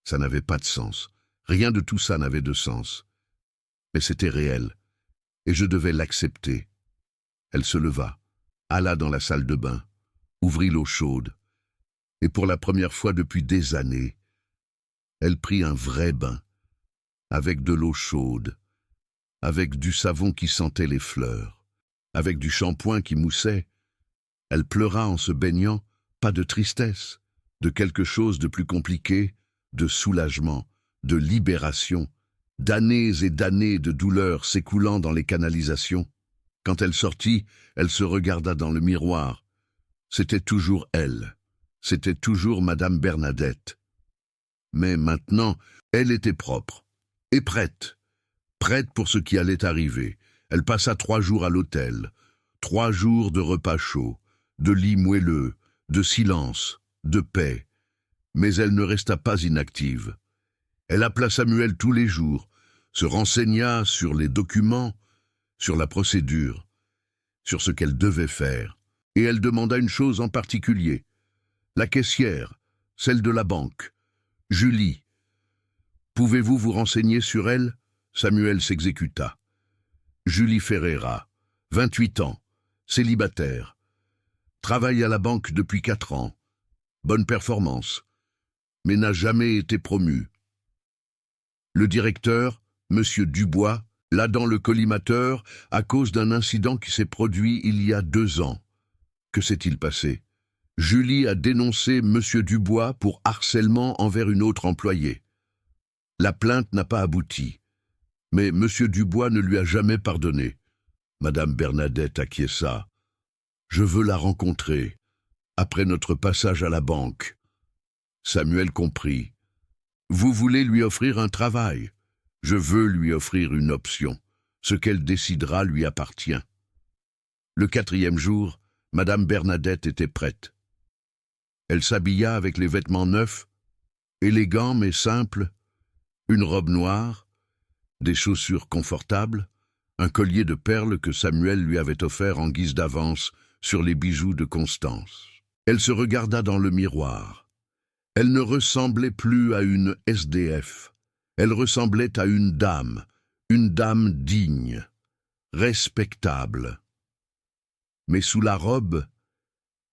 A: Ça n'avait pas de sens. Rien de tout ça n'avait de sens. Mais c'était réel, et je devais l'accepter. Elle se leva, alla dans la salle de bain, ouvrit l'eau chaude, et pour la première fois depuis des années, elle prit un vrai bain, avec de l'eau chaude, avec du savon qui sentait les fleurs, avec du shampoing qui moussait. Elle pleura en se baignant, pas de tristesse, de quelque chose de plus compliqué, de soulagement, de libération, d'années et d'années de douleur s'écoulant dans les canalisations. Quand elle sortit, elle se regarda dans le miroir. C'était toujours elle, c'était toujours Madame Bernadette. Mais maintenant, elle était propre et prête pour ce qui allait arriver. Elle passa 3 jours à l'hôtel, 3 jours de repas chauds, de lits moelleux, de silence, de paix. Mais elle ne resta pas inactive. Elle appela Samuel tous les jours, se renseigna sur les documents, sur la procédure, sur ce qu'elle devait faire, et elle demanda une chose en particulier. La caissière, celle de la banque, Julie. Pouvez-vous vous renseigner sur elle? Samuel s'exécuta. Julie Ferreira, 28 ans, célibataire. Travaille à la banque depuis 4 ans. Bonne performance, mais n'a jamais été promue. Le directeur, Monsieur Dubois, l'a dans le collimateur à cause d'un incident qui s'est produit il y a 2 ans. Que s'est-il passé? Julie a dénoncé Monsieur Dubois pour harcèlement envers une autre employée. La plainte n'a pas abouti, mais Monsieur Dubois ne lui a jamais pardonné. Madame Bernadette acquiesça. Je veux la rencontrer, après notre passage à la banque. Samuel comprit. Vous voulez lui offrir un travail. Je veux lui offrir une option. Ce qu'elle décidera lui appartient. Le 4e jour, Madame Bernadette était prête. Elle s'habilla avec les vêtements neufs, élégants mais simples, une robe noire, des chaussures confortables, un collier de perles que Samuel lui avait offert en guise d'avance sur les bijoux de Constance. Elle se regarda dans le miroir. Elle ne ressemblait plus à une SDF. Elle ressemblait à une dame digne, respectable. Mais sous la robe,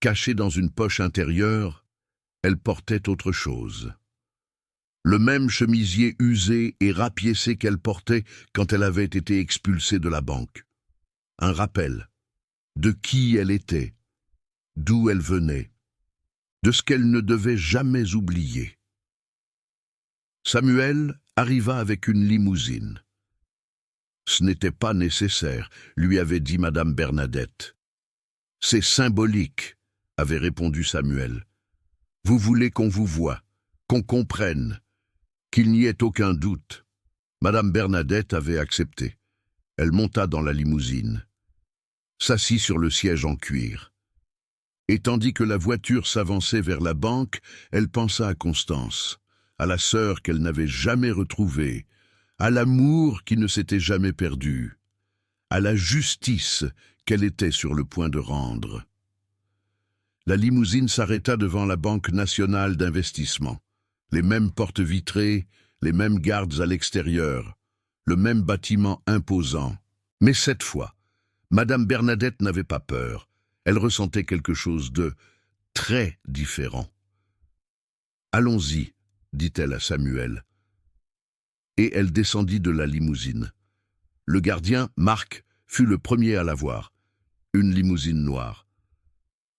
A: cachée dans une poche intérieure, elle portait autre chose. Le même chemisier usé et rapiécé qu'elle portait quand elle avait été expulsée de la banque. Un rappel de qui elle était, d'où elle venait, de ce qu'elle ne devait jamais oublier. Samuel arriva avec une limousine. Ce n'était pas nécessaire, lui avait dit Madame Bernadette. C'est symbolique, avait répondu Samuel. Vous voulez qu'on vous voie, qu'on comprenne, qu'il n'y ait aucun doute. Madame Bernadette avait accepté. Elle monta dans la limousine, s'assit sur le siège en cuir. Et tandis que la voiture s'avançait vers la banque, elle pensa à Constance, à la sœur qu'elle n'avait jamais retrouvée, à l'amour qui ne s'était jamais perdu, à la justice qu'elle était sur le point de rendre. La limousine s'arrêta devant la Banque nationale d'investissement. Les mêmes portes vitrées, les mêmes gardes à l'extérieur, le même bâtiment imposant. Mais cette fois, Madame Bernadette n'avait pas peur. Elle ressentait quelque chose de très différent. « Allons-y », dit-elle à Samuel. Et elle descendit de la limousine. Le gardien, Marc, fut le premier à la voir. Une limousine noire.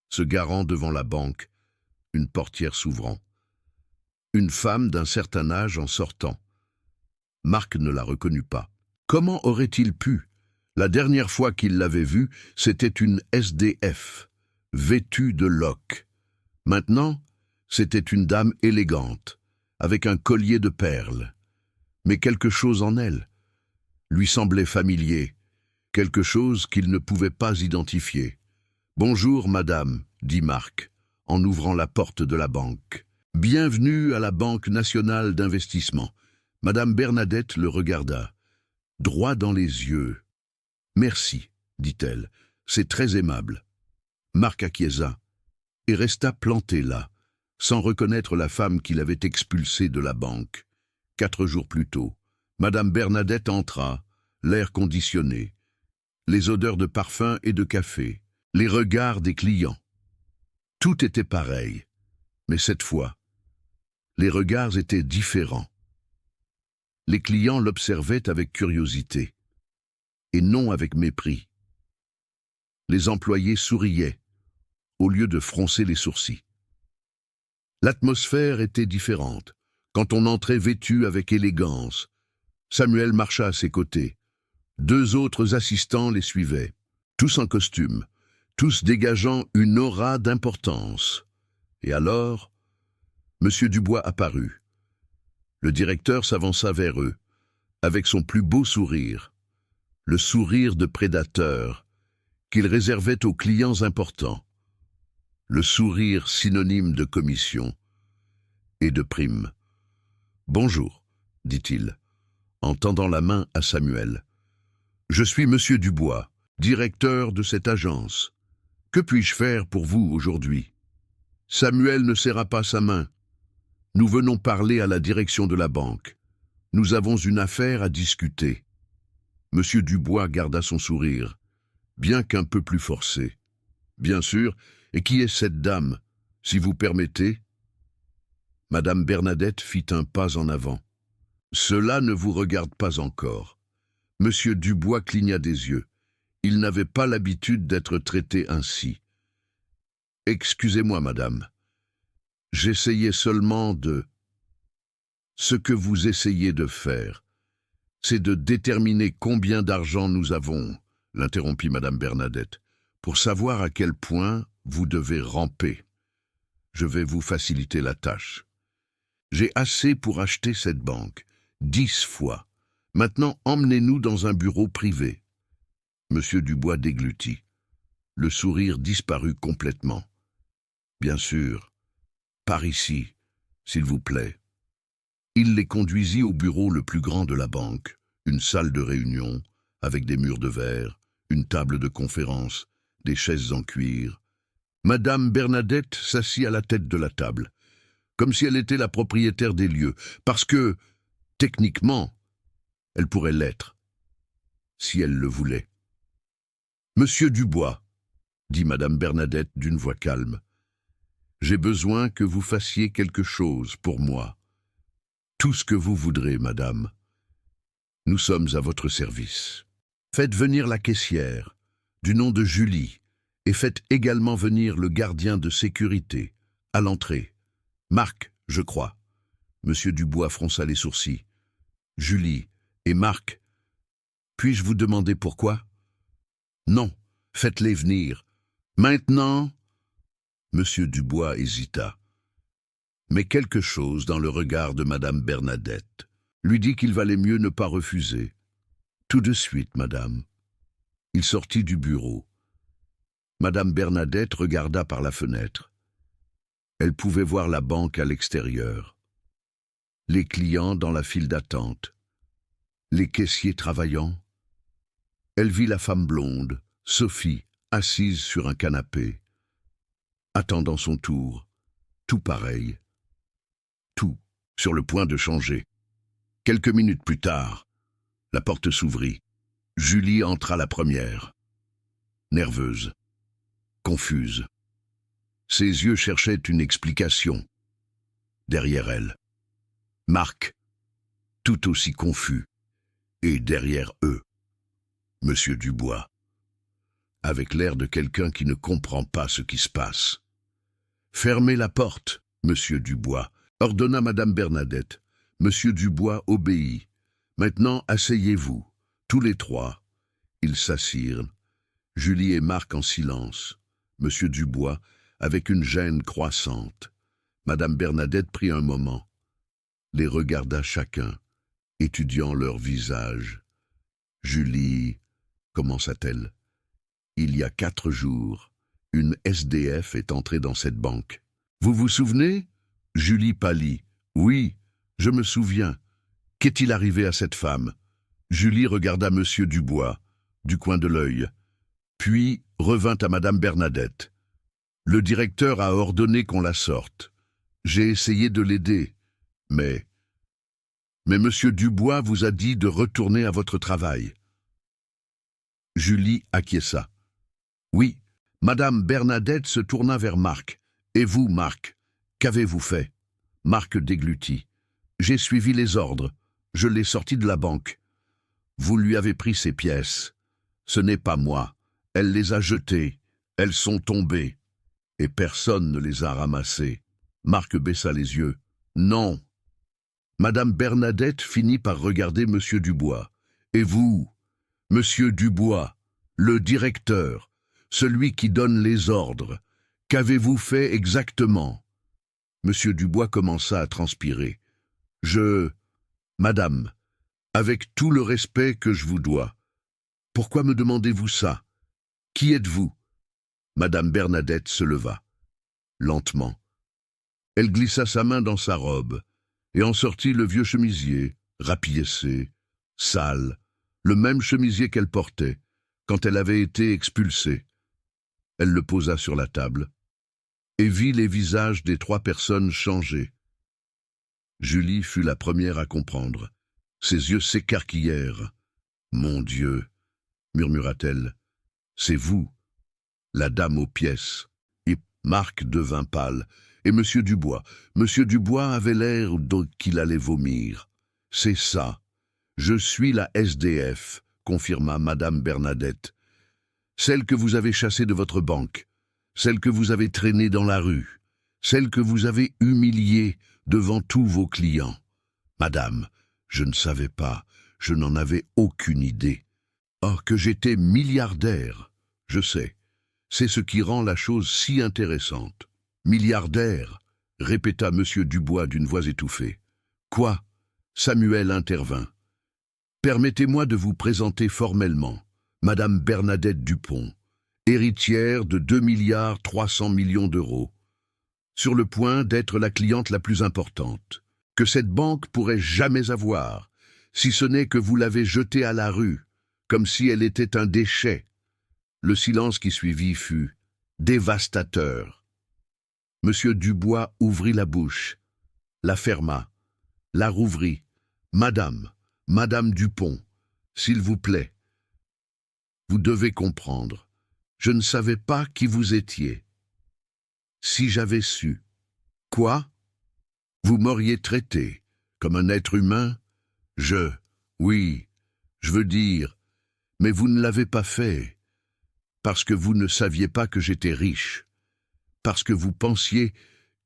A: Se garant devant la banque, une portière s'ouvrant. Une femme d'un certain âge en sortant. Marc ne la reconnut pas. Comment aurait-il pu? La dernière fois qu'il l'avait vue, c'était une SDF, vêtue de loques. Maintenant, c'était une dame élégante, avec un collier de perles. Mais quelque chose en elle lui semblait familier, quelque chose qu'il ne pouvait pas identifier. « Bonjour, madame », dit Marc, en ouvrant la porte de la banque. « Bienvenue à la Banque nationale d'investissement. » Madame Bernadette le regarda, droit dans les yeux. « Merci, dit-elle, c'est très aimable. » Marc acquiesça et resta planté là, sans reconnaître la femme qu'il avait expulsée de la banque. 4 jours plus tôt, Madame Bernadette entra, l'air conditionné, les odeurs de parfum et de café, les regards des clients. Tout était pareil, mais cette fois, les regards étaient différents. Les clients l'observaient avec curiosité, et non avec mépris. Les employés souriaient, au lieu de froncer les sourcils. L'atmosphère était différente. Quand on entrait vêtu avec élégance, Samuel marcha à ses côtés. 2 autres assistants les suivaient, tous en costume, tous dégageant une aura d'importance. Et alors, M. Dubois apparut. Le directeur s'avança vers eux, avec son plus beau sourire, le sourire de prédateur qu'il réservait aux clients importants, le sourire synonyme de commission et de prime. « Bonjour, dit-il, en tendant la main à Samuel. Je suis Monsieur Dubois, directeur de cette agence. Que puis-je faire pour vous aujourd'hui ?» Samuel ne serra pas sa main. « Nous venons parler à la direction de la banque. Nous avons une affaire à discuter. » Monsieur Dubois garda son sourire, bien qu'un peu plus forcé. « Bien sûr, et qui est cette dame, si vous permettez ?» Madame Bernadette fit un pas en avant. « Cela ne vous regarde pas encore. » Monsieur Dubois cligna des yeux. Il n'avait pas l'habitude d'être traité ainsi. « Excusez-moi, madame. J'essayais seulement de... » « Ce que vous essayez de faire, c'est de déterminer combien d'argent nous avons, » l'interrompit madame Bernadette, « pour savoir à quel point vous devez ramper. Je vais vous faciliter la tâche. J'ai assez pour acheter cette banque, 10 fois. Maintenant, emmenez-nous dans un bureau privé. » Monsieur Dubois déglutit. Le sourire disparut complètement. « Bien sûr. Par ici, s'il vous plaît. » Il les conduisit au bureau le plus grand de la banque, une salle de réunion, avec des murs de verre, une table de conférence, des chaises en cuir. Madame Bernadette s'assit à la tête de la table, comme si elle était la propriétaire des lieux, parce que, techniquement, elle pourrait l'être, si elle le voulait. « Monsieur Dubois, » dit madame Bernadette d'une voix calme, « j'ai besoin que vous fassiez quelque chose pour moi. Tout ce que vous voudrez, madame. Nous sommes à votre service. Faites venir la caissière, du nom de Julie, et faites également venir le gardien de sécurité, à l'entrée. Marc, je crois. » Monsieur Dubois fronça les sourcils. « Julie et Marc. Puis-je vous demander pourquoi ? » ?»« Non, faites-les venir. Maintenant ?» Monsieur Dubois hésita. Mais quelque chose dans le regard de madame Bernadette lui dit qu'il valait mieux ne pas refuser. Tout de suite, madame. Il sortit du bureau. Madame Bernadette regarda par la fenêtre. Elle pouvait voir la banque à l'extérieur, les clients dans la file d'attente, les caissiers travaillant. Elle vit la femme blonde, Sophie, assise sur un canapé, attendant son tour, tout pareil, tout sur le point de changer. Quelques minutes plus tard, la porte s'ouvrit. Julie entra la première, nerveuse, confuse. Ses yeux cherchaient une explication. Derrière elle, Marc, tout aussi confus, et derrière eux, Monsieur Dubois, avec l'air de quelqu'un qui ne comprend pas ce qui se passe. « Fermez la porte, Monsieur Dubois », ordonna Madame Bernadette. Monsieur Dubois obéit. « Maintenant, asseyez-vous, tous les trois. » Ils s'assirent, Julie et Marc en silence, Monsieur Dubois avec une gêne croissante. Madame Bernadette prit un moment, les regarda chacun, étudiant leur visage. Julie, commença-t-elle, il y a 4 jours, une SDF est entrée dans cette banque. Vous vous souvenez? Julie pâlit. Oui, je me souviens. Qu'est-il arrivé à cette femme? Julie regarda Monsieur Dubois, du coin de l'œil, puis revint à Madame Bernadette. Le directeur a ordonné qu'on la sorte. J'ai essayé de l'aider, mais Monsieur Dubois vous a dit de retourner à votre travail. Julie acquiesça. Oui, Madame Bernadette se tourna vers Marc. Et vous, Marc, qu'avez-vous fait? Marc déglutit. J'ai suivi les ordres. Je l'ai sorti de la banque. Vous lui avez pris ses pièces. Ce n'est pas moi. Elle les a jetées. Elles sont tombées. Et personne ne les a ramassées. Marc baissa les yeux. Non. Madame Bernadette finit par regarder Monsieur Dubois. Et vous, Monsieur Dubois, le directeur, celui qui donne les ordres, qu'avez-vous fait exactement? Monsieur Dubois commença à transpirer. Madame, avec tout le respect que je vous dois, pourquoi me demandez-vous ça? Qui êtes-vous? Madame Bernadette se leva, lentement. Elle glissa sa main dans sa robe et en sortit le vieux chemisier, rapiécé, sale, le même chemisier qu'elle portait quand elle avait été expulsée. Elle le posa sur la table et vit les visages des 3 personnes changer. Julie fut la première à comprendre. Ses yeux s'écarquillèrent. « Mon Dieu !» murmura-t-elle. « C'est vous, la dame aux pièces. » Et Marc devint pâle. Et Monsieur Dubois avait l'air qu'il allait vomir. « C'est ça. Je suis la SDF, » confirma Madame Bernadette. « Celle que vous avez chassée de votre banque, celle que vous avez traînée dans la rue, celle que vous avez humiliée devant tous vos clients. Madame, je ne savais pas, je n'en avais aucune idée. Oh, que j'étais milliardaire, je sais. C'est ce qui rend la chose si intéressante. Milliardaire, répéta Monsieur Dubois d'une voix étouffée. Quoi? Samuel intervint. Permettez-moi de vous présenter formellement Madame Bernadette Dupont, héritière de 2,3 milliards d'euros, sur le point d'être la cliente la plus importante que cette banque pourrait jamais avoir, si ce n'est que vous l'avez jetée à la rue, comme si elle était un déchet. Le silence qui suivit fut dévastateur. Monsieur Dubois ouvrit la bouche, la ferma, la rouvrit. Madame Dupont, s'il vous plaît. Vous devez comprendre, je ne savais pas qui vous étiez. Si j'avais su. Quoi? Vous m'auriez traité comme un être humain? Oui, je veux dire, mais vous ne l'avez pas fait, parce que vous ne saviez pas que j'étais riche, parce que vous pensiez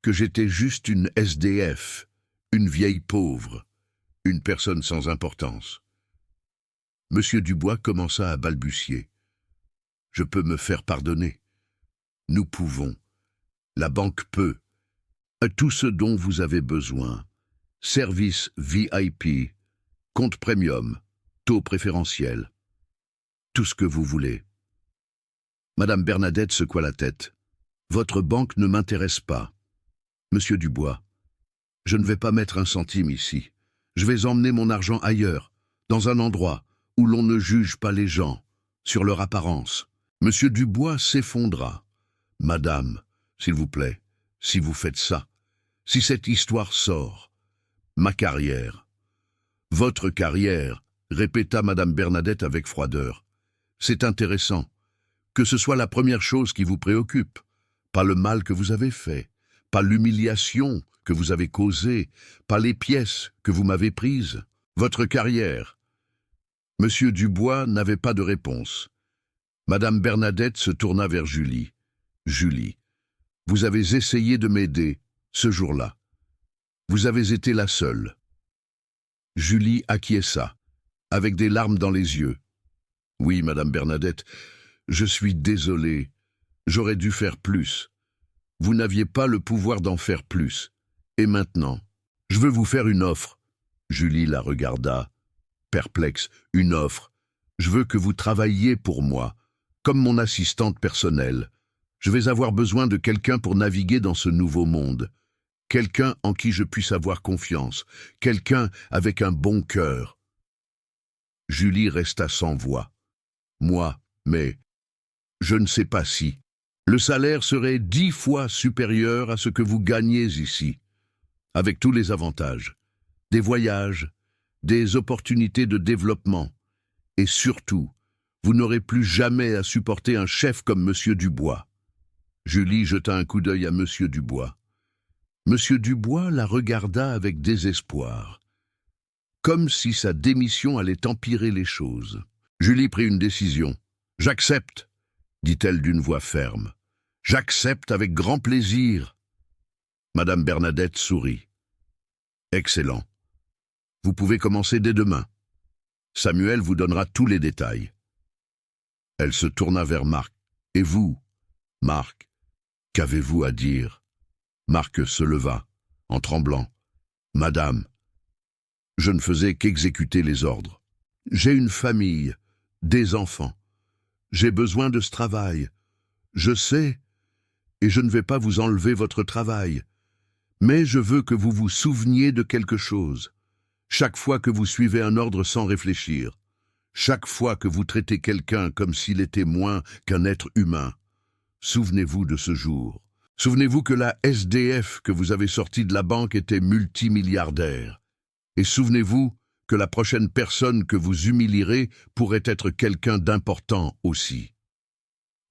A: que j'étais juste une SDF, une vieille pauvre, une personne sans importance. Monsieur Dubois commença à balbutier. Je peux me faire pardonner. Nous pouvons. La banque peut. Tout ce dont vous avez besoin. Service VIP, compte premium, taux préférentiel, tout ce que vous voulez. Madame Bernadette secoua la tête. Votre banque ne m'intéresse pas. Monsieur Dubois, je ne vais pas mettre un centime ici. Je vais emmener mon argent ailleurs, dans un endroit où l'on ne juge pas les gens, sur leur apparence. Monsieur Dubois s'effondra. Madame, s'il vous plaît, si vous faites ça, si cette histoire sort, ma carrière. Votre carrière, répéta Madame Bernadette avec froideur. C'est intéressant. Que ce soit la première chose qui vous préoccupe, pas le mal que vous avez fait, pas l'humiliation que vous avez causée, pas les pièces que vous m'avez prises, votre carrière. Monsieur Dubois n'avait pas de réponse. Madame Bernadette se tourna vers Julie. Julie, vous avez essayé de m'aider, ce jour-là. Vous avez été la seule. Julie acquiesça, avec des larmes dans les yeux. Oui, Madame Bernadette, je suis désolé. J'aurais dû faire plus. Vous n'aviez pas le pouvoir d'en faire plus. Et maintenant, je veux vous faire une offre. Julie la regarda, perplexe. Une offre. Je veux que vous travailliez pour moi, comme mon assistante personnelle. Je vais avoir besoin de quelqu'un pour naviguer dans ce nouveau monde. Quelqu'un en qui je puisse avoir confiance. Quelqu'un avec un bon cœur. Julie resta sans voix. Moi, mais je ne sais pas si. Le salaire serait 10 fois supérieur à ce que vous gagnez ici, avec tous les avantages, des voyages, des opportunités de développement, et surtout, vous n'aurez plus jamais à supporter un chef comme Monsieur Dubois. Julie jeta un coup d'œil à Monsieur Dubois. Monsieur Dubois la regarda avec désespoir, comme si sa démission allait empirer les choses. Julie prit une décision. « J'accepte », dit-elle d'une voix ferme. « J'accepte avec grand plaisir. » Madame Bernadette sourit. « Excellent. Vous pouvez commencer dès demain. Samuel vous donnera tous les détails. » Elle se tourna vers Marc. « Et vous, Marc, qu'avez-vous à dire ?» Marc se leva, en tremblant. « Madame, je ne faisais qu'exécuter les ordres. J'ai une famille, des enfants. J'ai besoin de ce travail. Je sais, et je ne vais pas vous enlever votre travail. Mais je veux que vous vous souveniez de quelque chose. Chaque fois que vous suivez un ordre sans réfléchir, chaque fois que vous traitez quelqu'un comme s'il était moins qu'un être humain, souvenez-vous de ce jour. Souvenez-vous que la SDF que vous avez sortie de la banque était multimilliardaire. Et souvenez-vous que la prochaine personne que vous humilierez pourrait être quelqu'un d'important aussi. »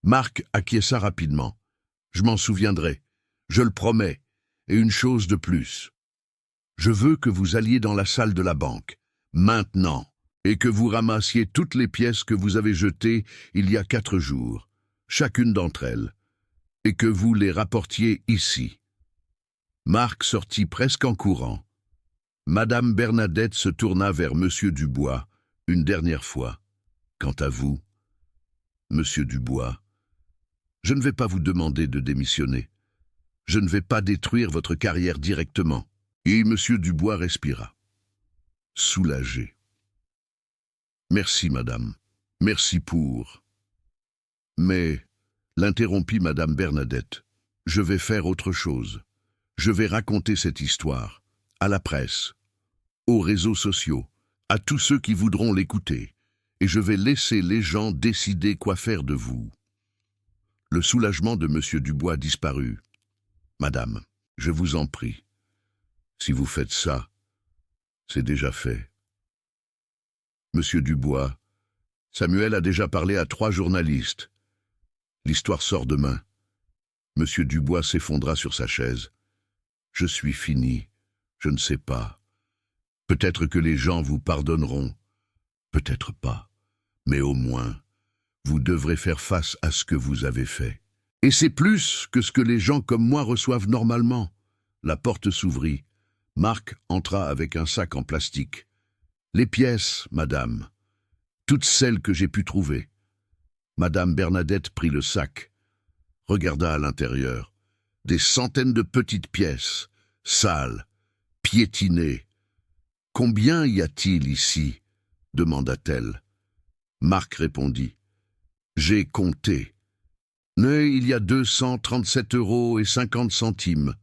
A: Marc acquiesça rapidement. « Je m'en souviendrai, je le promets, et une chose de plus. Je veux que vous alliez dans la salle de la banque, maintenant, et que vous ramassiez toutes les pièces que vous avez jetées il y a 4 jours, chacune d'entre elles, et que vous les rapportiez ici. » Marc sortit presque en courant. Madame Bernadette se tourna vers Monsieur Dubois une dernière fois. « Quant à vous, Monsieur Dubois, je ne vais pas vous demander de démissionner. Je ne vais pas détruire votre carrière directement. » Et Monsieur Dubois respira. Soulagé. « Merci, madame. Merci pour... » Mais, l'interrompit Madame Bernadette, je vais faire autre chose. Je vais raconter cette histoire. À la presse, aux réseaux sociaux, à tous ceux qui voudront l'écouter, et je vais laisser les gens décider quoi faire de vous. Le soulagement de Monsieur Dubois disparut. « Madame, je vous en prie, si vous faites ça, c'est déjà fait. » Monsieur Dubois, Samuel a déjà parlé à 3 journalistes. L'histoire sort demain. Monsieur Dubois s'effondra sur sa chaise. « Je suis fini. Je ne sais pas. Peut-être que les gens vous pardonneront. Peut-être pas. Mais au moins, vous devrez faire face à ce que vous avez fait. Et c'est plus que ce que les gens comme moi reçoivent normalement. » La porte s'ouvrit. Marc entra avec un sac en plastique. « Les pièces, madame. Toutes celles que j'ai pu trouver. » Madame Bernadette prit le sac, regarda à l'intérieur. Des centaines de petites pièces, sales, piétinées. Combien y a-t-il ici? Demanda-t-elle. Marc répondit. J'ai compté. Mais il y a 237,50 €.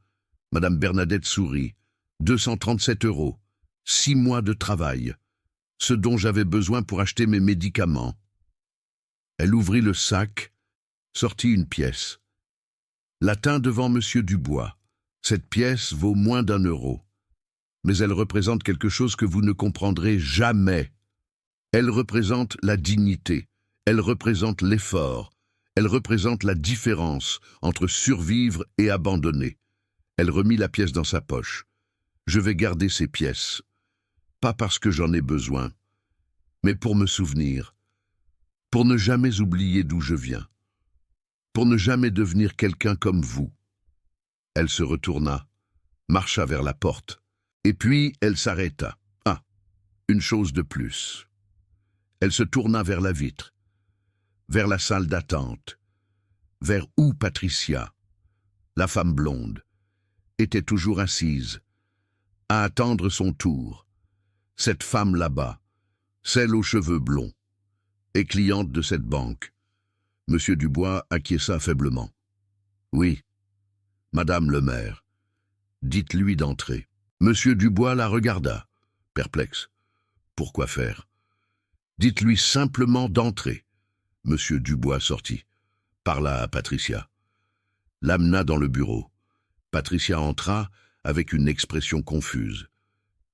A: Madame Bernadette sourit. 237 €. 6 mois de travail. Ce dont j'avais besoin pour acheter mes médicaments. Elle ouvrit le sac, sortit une pièce. La tint devant Monsieur Dubois. Cette pièce vaut moins d'1 €. Mais elle représente quelque chose que vous ne comprendrez jamais. Elle représente la dignité. Elle représente l'effort. Elle représente la différence entre survivre et abandonner. Elle remit la pièce dans sa poche. Je vais garder ces pièces. Pas parce que j'en ai besoin, mais pour me souvenir. Pour ne jamais oublier d'où je viens. Pour ne jamais devenir quelqu'un comme vous. Elle se retourna, marcha vers la porte, et puis elle s'arrêta. Ah, une chose de plus. Elle se tourna vers la vitre, vers la salle d'attente, vers où Patricia, la femme blonde, était toujours assise, à attendre son tour. Cette femme là-bas, celle aux cheveux blonds, est cliente de cette banque. Monsieur Dubois acquiesça faiblement. Oui, Madame le maire, dites-lui d'entrer. Monsieur Dubois la regarda, perplexe. Pourquoi faire? Dites-lui simplement d'entrer. Monsieur Dubois sortit, parla à Patricia, l'amena dans le bureau. Patricia entra avec une expression confuse,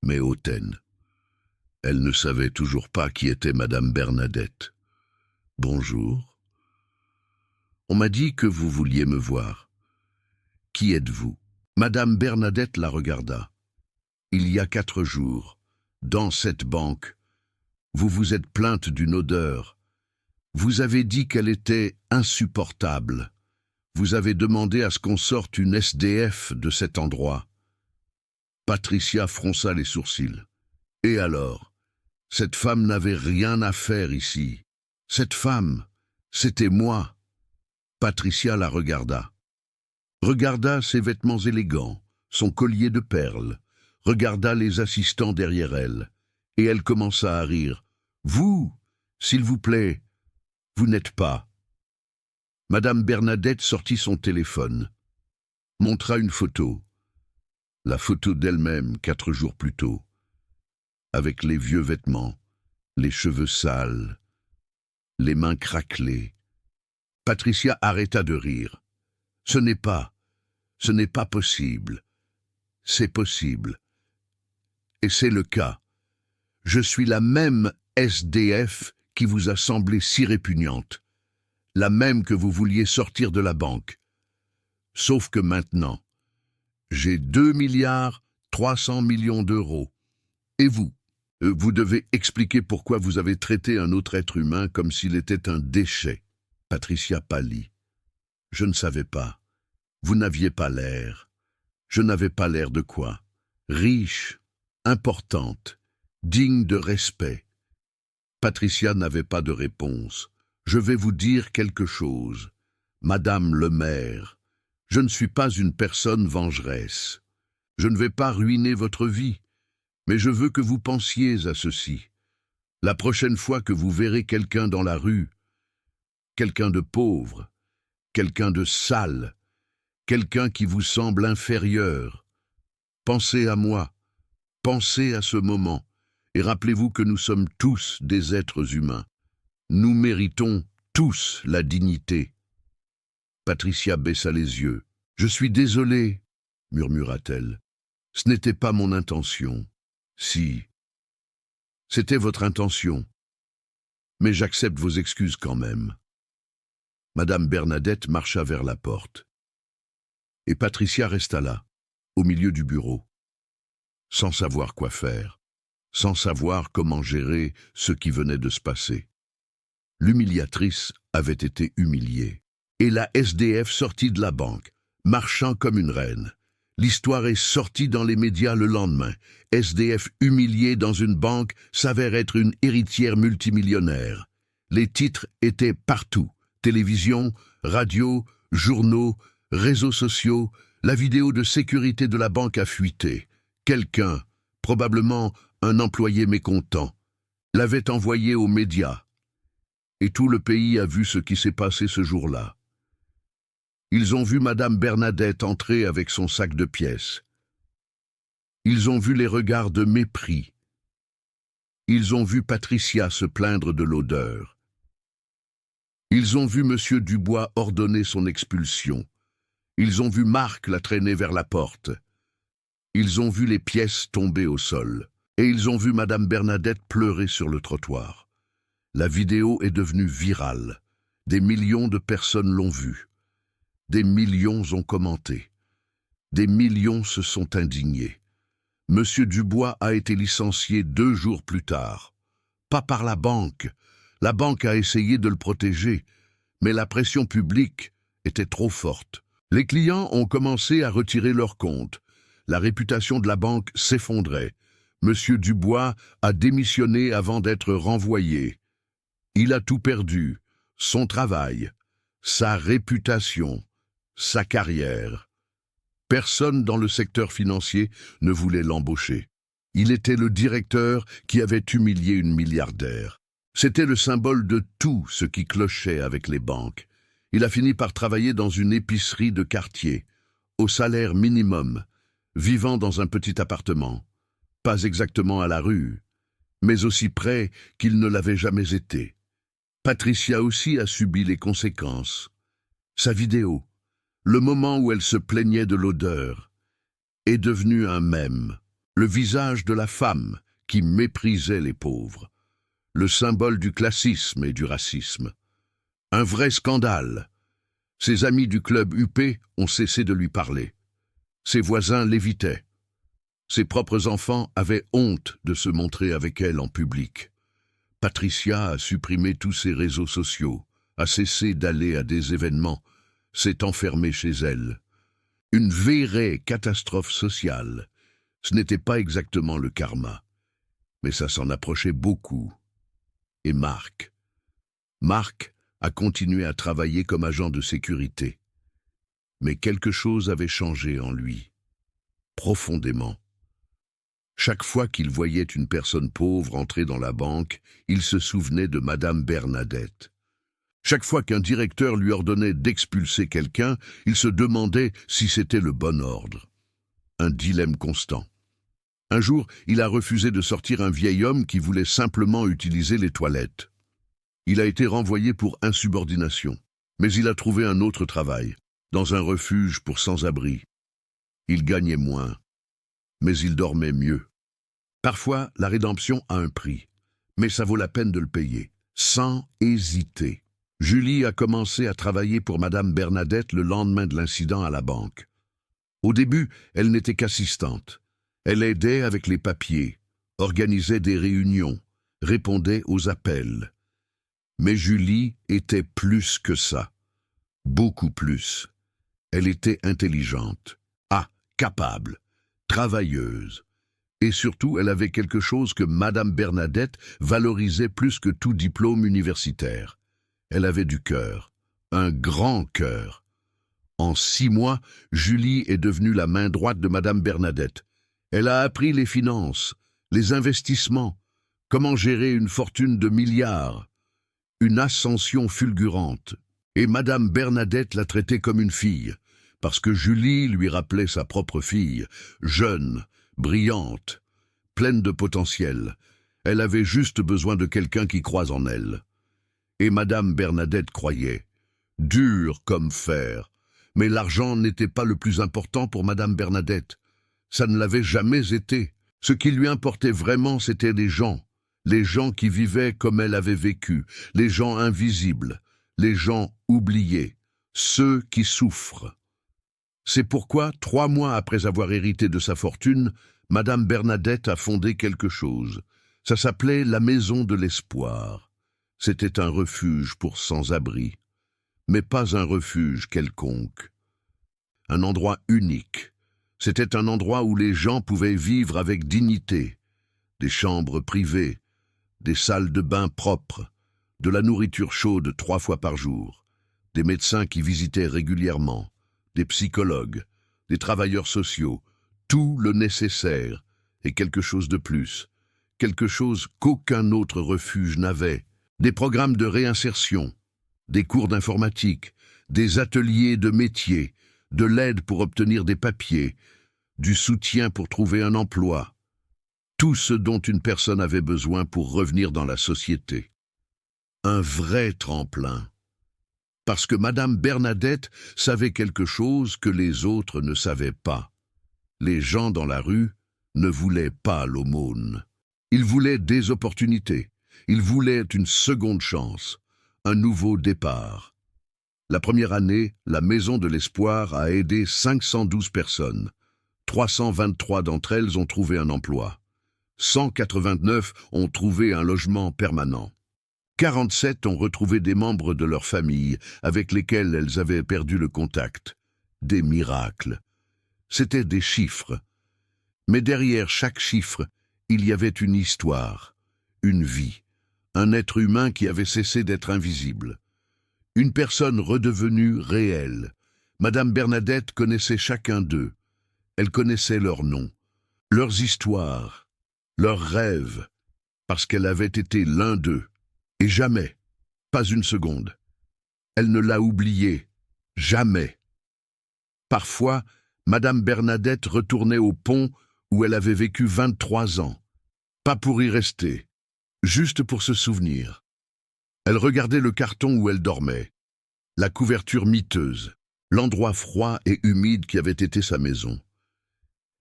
A: mais hautaine. Elle ne savait toujours pas qui était Madame Bernadette. Bonjour. On m'a dit que vous vouliez me voir. Qui êtes-vous? Madame Bernadette la regarda. Il y a 4 jours, dans cette banque, vous vous êtes plainte d'une odeur. Vous avez dit qu'elle était insupportable. Vous avez demandé à ce qu'on sorte une SDF de cet endroit. Patricia fronça les sourcils. Et alors? Cette femme n'avait rien à faire ici. Cette femme, c'était moi. Patricia la regarda. Regarda ses vêtements élégants, son collier de perles, regarda les assistants derrière elle, et elle commença à rire. Vous, s'il vous plaît, vous n'êtes pas. Madame Bernadette sortit son téléphone, montra une photo, la photo d'elle-même 4 jours plus tôt, avec les vieux vêtements, les cheveux sales, les mains craquelées. Patricia arrêta de rire. Ce n'est pas possible. C'est possible. Et c'est le cas. Je suis la même SDF qui vous a semblé si répugnante, la même que vous vouliez sortir de la banque. Sauf que maintenant, j'ai 2,3 milliards d'euros. Et vous devez expliquer pourquoi vous avez traité un autre être humain comme s'il était un déchet. Patricia pâlit. Je ne savais pas. Vous n'aviez pas l'air. Je n'avais pas l'air de quoi? Riche, importante, digne de respect. Patricia n'avait pas de réponse. Je vais vous dire quelque chose. Madame le maire, je ne suis pas une personne vengeresse. Je ne vais pas ruiner votre vie, mais je veux que vous pensiez à ceci. La prochaine fois que vous verrez quelqu'un dans la rue, quelqu'un de pauvre, quelqu'un de sale, quelqu'un qui vous semble inférieur, pensez à moi, pensez à ce moment, et rappelez-vous que nous sommes tous des êtres humains. Nous méritons tous la dignité. Patricia baissa les yeux. « Je suis désolée, murmura-t-elle. Ce n'était pas mon intention. Si, c'était votre intention. Mais j'accepte vos excuses quand même. » Madame Bernadette marcha vers la porte. Et Patricia resta là, au milieu du bureau, sans savoir quoi faire, sans savoir comment gérer ce qui venait de se passer. L'humiliatrice avait été humiliée. Et la SDF sortit de la banque, marchant comme une reine. L'histoire est sortie dans les médias le lendemain. SDF humiliée dans une banque s'avère être une héritière multimillionnaire. Les titres étaient partout. Télévision, radio, journaux, réseaux sociaux. La vidéo de sécurité de la banque a fuité. Quelqu'un, probablement un employé mécontent, l'avait envoyé aux médias. Et tout le pays a vu ce qui s'est passé ce jour-là. Ils ont vu Madame Bernadette entrer avec son sac de pièces. Ils ont vu les regards de mépris. Ils ont vu Patricia se plaindre de l'odeur. Ils ont vu Monsieur Dubois ordonner son expulsion. Ils ont vu Marc la traîner vers la porte. Ils ont vu les pièces tomber au sol. Et ils ont vu Madame Bernadette pleurer sur le trottoir. La vidéo est devenue virale. Des millions de personnes l'ont vue. Des millions ont commenté. Des millions se sont indignés. Monsieur Dubois a été licencié 2 jours plus tard. Pas par la banque. La banque a essayé de le protéger, mais la pression publique était trop forte. Les clients ont commencé à retirer leurs comptes. La réputation de la banque s'effondrait. Monsieur Dubois a démissionné avant d'être renvoyé. Il a tout perdu, son travail, sa réputation, sa carrière. Personne dans le secteur financier ne voulait l'embaucher. Il était le directeur qui avait humilié une milliardaire. C'était le symbole de tout ce qui clochait avec les banques. Il a fini par travailler dans une épicerie de quartier, au salaire minimum, vivant dans un petit appartement, pas exactement à la rue, mais aussi près qu'il ne l'avait jamais été. Patricia aussi a subi les conséquences. Sa vidéo, le moment où elle se plaignait de l'odeur, est devenu un mème. Le visage de la femme qui méprisait les pauvres. Le symbole du classisme et du racisme. Un vrai scandale. Ses amis du club UP ont cessé de lui parler. Ses voisins l'évitaient. Ses propres enfants avaient honte de se montrer avec elle en public. Patricia a supprimé tous ses réseaux sociaux, a cessé d'aller à des événements, s'est enfermée chez elle. Une vraie catastrophe sociale. Ce n'était pas exactement le karma, mais ça s'en approchait beaucoup. Et Marc a continué à travailler comme agent de sécurité. Mais quelque chose avait changé en lui, profondément. Chaque fois qu'il voyait une personne pauvre entrer dans la banque, il se souvenait de Madame Bernadette. Chaque fois qu'un directeur lui ordonnait d'expulser quelqu'un, il se demandait si c'était le bon ordre. Un dilemme constant. Un jour, il a refusé de sortir un vieil homme qui voulait simplement utiliser les toilettes. Il a été renvoyé pour insubordination, mais il a trouvé un autre travail, dans un refuge pour sans-abri. Il gagnait moins, mais il dormait mieux. Parfois, la rédemption a un prix, mais ça vaut la peine de le payer, sans hésiter. Julie a commencé à travailler pour Madame Bernadette le lendemain de l'incident à la banque. Au début, elle n'était qu'assistante. Elle aidait avec les papiers, organisait des réunions, répondait aux appels. Mais Julie était plus que ça, beaucoup plus. Elle était intelligente, capable, travailleuse. Et surtout, elle avait quelque chose que Madame Bernadette valorisait plus que tout diplôme universitaire. Elle avait du cœur, un grand cœur. En 6 mois, Julie est devenue la main droite de Madame Bernadette. Elle a appris les finances, les investissements, comment gérer une fortune de milliards, une ascension fulgurante. Et Madame Bernadette l'a traitée comme une fille, parce que Julie lui rappelait sa propre fille, jeune, brillante, pleine de potentiel. Elle avait juste besoin de quelqu'un qui croise en elle. Et Madame Bernadette croyait, dur comme fer. Mais l'argent n'était pas le plus important pour Madame Bernadette. Ça ne l'avait jamais été. Ce qui lui importait vraiment, c'était les gens qui vivaient comme elle avait vécu, les gens invisibles, les gens oubliés, ceux qui souffrent. C'est pourquoi, 3 mois après avoir hérité de sa fortune, Madame Bernadette a fondé quelque chose. Ça s'appelait la Maison de l'Espoir. C'était un refuge pour sans-abri, mais pas un refuge quelconque. Un endroit unique. C'était un endroit où les gens pouvaient vivre avec dignité. Des chambres privées, des salles de bain propres, de la nourriture chaude 3 fois par jour, des médecins qui visitaient régulièrement, des psychologues, des travailleurs sociaux, tout le nécessaire et quelque chose de plus. quelque chose qu'aucun autre refuge n'avait. Des programmes de réinsertion, des cours d'informatique, des ateliers de métier, de l'aide pour obtenir des papiers, du soutien pour trouver un emploi. Tout ce dont une personne avait besoin pour revenir dans la société. Un vrai tremplin. Parce que Madame Bernadette savait quelque chose que les autres ne savaient pas. Les gens dans la rue ne voulaient pas l'aumône. Ils voulaient des opportunités. Ils voulaient une seconde chance, un nouveau départ. La première année, la Maison de l'Espoir a aidé 512 personnes. 323 d'entre elles ont trouvé un emploi. 189 ont trouvé un logement permanent. 47 ont retrouvé des membres de leur famille avec lesquels elles avaient perdu le contact. Des miracles. C'étaient des chiffres. Mais derrière chaque chiffre, il y avait une histoire, une vie, un être humain qui avait cessé d'être invisible. Une personne redevenue réelle. Madame Bernadette connaissait chacun d'eux. Elle connaissait leurs noms, leurs histoires, leurs rêves, parce qu'elle avait été l'un d'eux. Et jamais, pas une seconde, elle ne l'a oublié, jamais. Parfois, Madame Bernadette retournait au pont où elle avait vécu 23 ans, pas pour y rester, juste pour se souvenir. Elle regardait le carton où elle dormait, la couverture miteuse, l'endroit froid et humide qui avait été sa maison.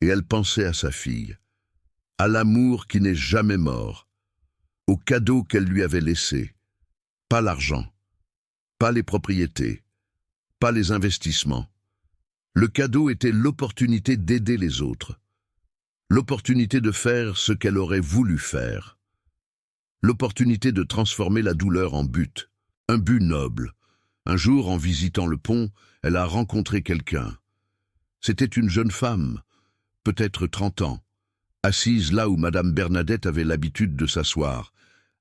A: Et elle pensait à sa fille, à l'amour qui n'est jamais mort, au cadeau qu'elle lui avait laissé. Pas l'argent, pas les propriétés, pas les investissements. Le cadeau était l'opportunité d'aider les autres, l'opportunité de faire ce qu'elle aurait voulu faire, l'opportunité de transformer la douleur en but, un but noble. Un jour, en visitant le pont, elle a rencontré quelqu'un. C'était une jeune femme, peut-être 30 ans, assise là où Madame Bernadette avait l'habitude de s'asseoir,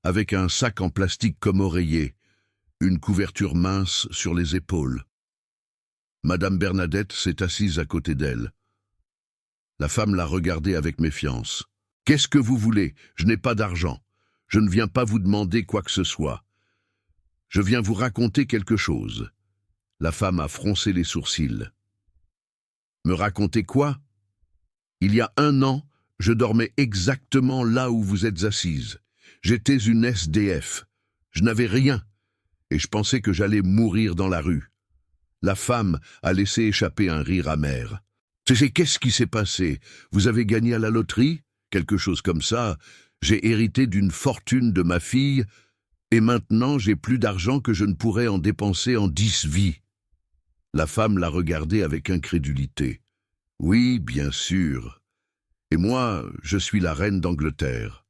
A: avec un sac en plastique comme oreiller, une couverture mince sur les épaules. Madame Bernadette s'est assise à côté d'elle. La femme l'a regardée avec méfiance. « Qu'est-ce que vous voulez? Je n'ai pas d'argent. Je ne viens pas vous demander quoi que ce soit. Je viens vous raconter quelque chose. » La femme a froncé les sourcils. « Me raconter quoi? Il y a 1 an, je dormais exactement là où vous êtes assise. J'étais une SDF. Je n'avais rien. Et je pensais que j'allais mourir dans la rue. » La femme a laissé échapper un rire amer. « Qu'est-ce qui s'est passé? Vous avez gagné à la loterie? Quelque chose comme ça. J'ai hérité d'une fortune de ma fille, et maintenant j'ai plus d'argent que je ne pourrais en dépenser en 10 vies. » La femme l'a regardé avec incrédulité. « Oui, bien sûr. Et moi, je suis la reine d'Angleterre. »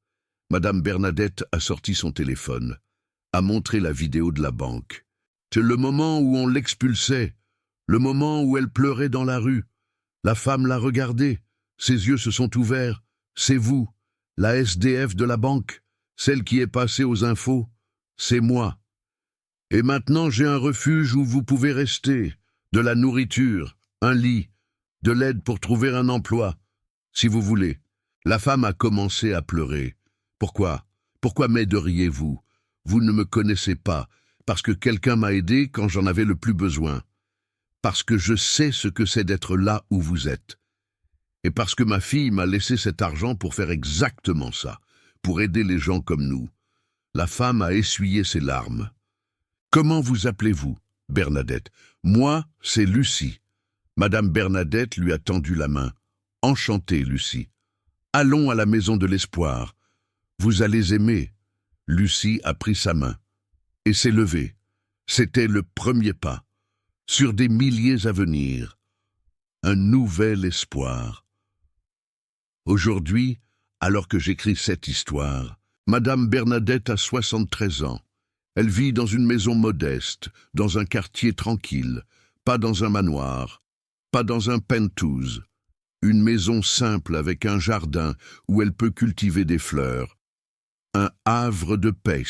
A: Madame Bernadette a sorti son téléphone, a montré la vidéo de la banque. C'est le moment où on l'expulsait, le moment où elle pleurait dans la rue. La femme l'a regardée, ses yeux se sont ouverts. « C'est vous, la SDF de la banque, celle qui est passée aux infos. C'est moi. Et maintenant j'ai un refuge où vous pouvez rester, de la nourriture, un lit, de l'aide pour trouver un emploi, si vous voulez. » La femme a commencé à pleurer. « Pourquoi? Pourquoi m'aideriez-vous? Vous ne me connaissez pas, parce que quelqu'un m'a aidé quand j'en avais le plus besoin. Parce que je sais ce que c'est d'être là où vous êtes. Et parce que ma fille m'a laissé cet argent pour faire exactement ça, pour aider les gens comme nous. » La femme a essuyé ses larmes. « Comment vous appelez-vous, Bernadette? Moi, c'est Lucie. » Madame Bernadette lui a tendu la main. « Enchantée, Lucie. Allons à la Maison de l'Espoir. Vous allez aimer. » Lucie a pris sa main et s'est levée. C'était le premier pas, sur des milliers à venir. Un nouvel espoir. Aujourd'hui, alors que j'écris cette histoire, Madame Bernadette a 73 ans. Elle vit dans une maison modeste, dans un quartier tranquille, pas dans un manoir, pas dans un penthouse. Une maison simple avec un jardin où elle peut cultiver des fleurs. Un havre de paix.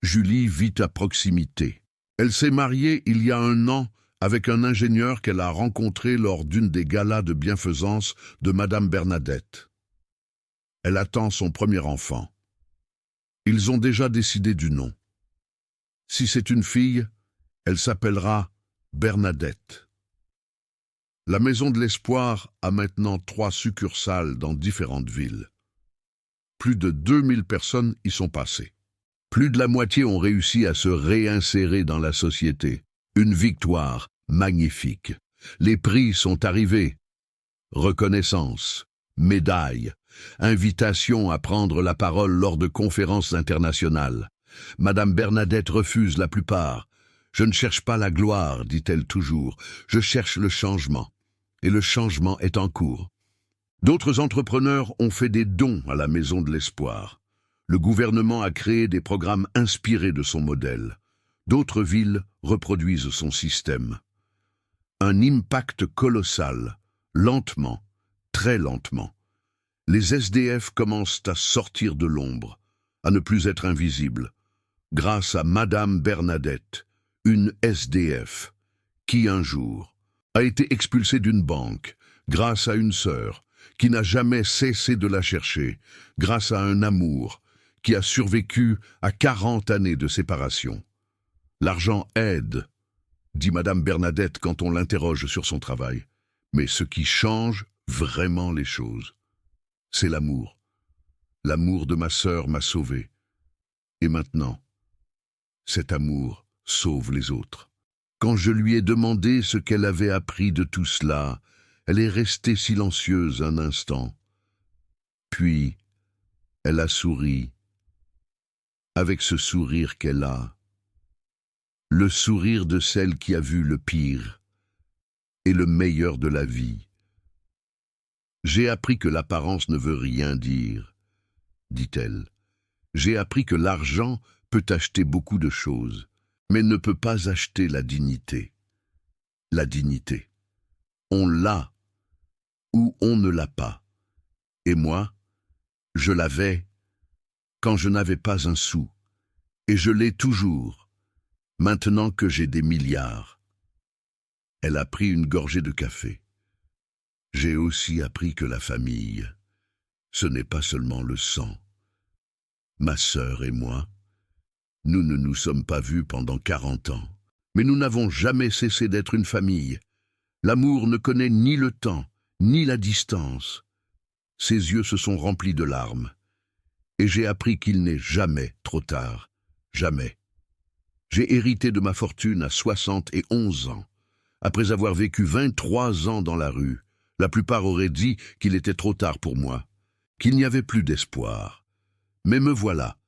A: Julie vit à proximité. Elle s'est mariée il y a 1 an avec un ingénieur qu'elle a rencontré lors d'une des galas de bienfaisance de Madame Bernadette. Elle attend son premier enfant. Ils ont déjà décidé du nom. Si c'est une fille, elle s'appellera Bernadette. La Maison de l'Espoir a maintenant 3 succursales dans différentes villes. Plus de 2000 personnes y sont passées. Plus de la moitié ont réussi à se réinsérer dans la société. Une victoire magnifique. Les prix sont arrivés. Reconnaissance, médailles, invitation à prendre la parole lors de conférences internationales. Madame Bernadette refuse la plupart. Je ne cherche pas la gloire, dit-elle toujours. Je cherche le changement. Et le changement est en cours. D'autres entrepreneurs ont fait des dons à la Maison de l'Espoir. Le gouvernement a créé des programmes inspirés de son modèle. D'autres villes reproduisent son système. Un impact colossal, lentement, très lentement. Les SDF commencent à sortir de l'ombre, à ne plus être invisibles, grâce à Madame Bernadette, une SDF, qui un jour a été expulsée d'une banque, grâce à une sœur, qui n'a jamais cessé de la chercher, grâce à un amour, qui a survécu à 40 années de séparation. L'argent aide, dit Madame Bernadette quand on l'interroge sur son travail. Mais ce qui change vraiment les choses, c'est l'amour. L'amour de ma sœur m'a sauvé. Et maintenant, cet amour sauve les autres. Quand je lui ai demandé ce qu'elle avait appris de tout cela, elle est restée silencieuse un instant. Puis, elle a souri, avec ce sourire qu'elle a, le sourire de celle qui a vu le pire et le meilleur de la vie. J'ai appris que l'apparence ne veut rien dire, dit-elle. J'ai appris que l'argent peut acheter beaucoup de choses, mais ne peut pas acheter la dignité. La dignité. On l'a ou on ne l'a pas. Et moi, je l'avais quand je n'avais pas un sou, et je l'ai toujours, maintenant que j'ai des milliards. Elle a pris une gorgée de café. J'ai aussi appris que la famille, ce n'est pas seulement le sang. Ma sœur et moi, nous ne nous sommes pas vus pendant 40 ans, mais nous n'avons jamais cessé d'être une famille. L'amour ne connaît ni le temps, ni la distance. Ses yeux se sont remplis de larmes. Et j'ai appris qu'il n'est jamais trop tard. Jamais. J'ai hérité de ma fortune à 71 ans. Après avoir vécu 23 ans dans la rue, la plupart auraient dit qu'il était trop tard pour moi, qu'il n'y avait plus d'espoir. Mais me voilà,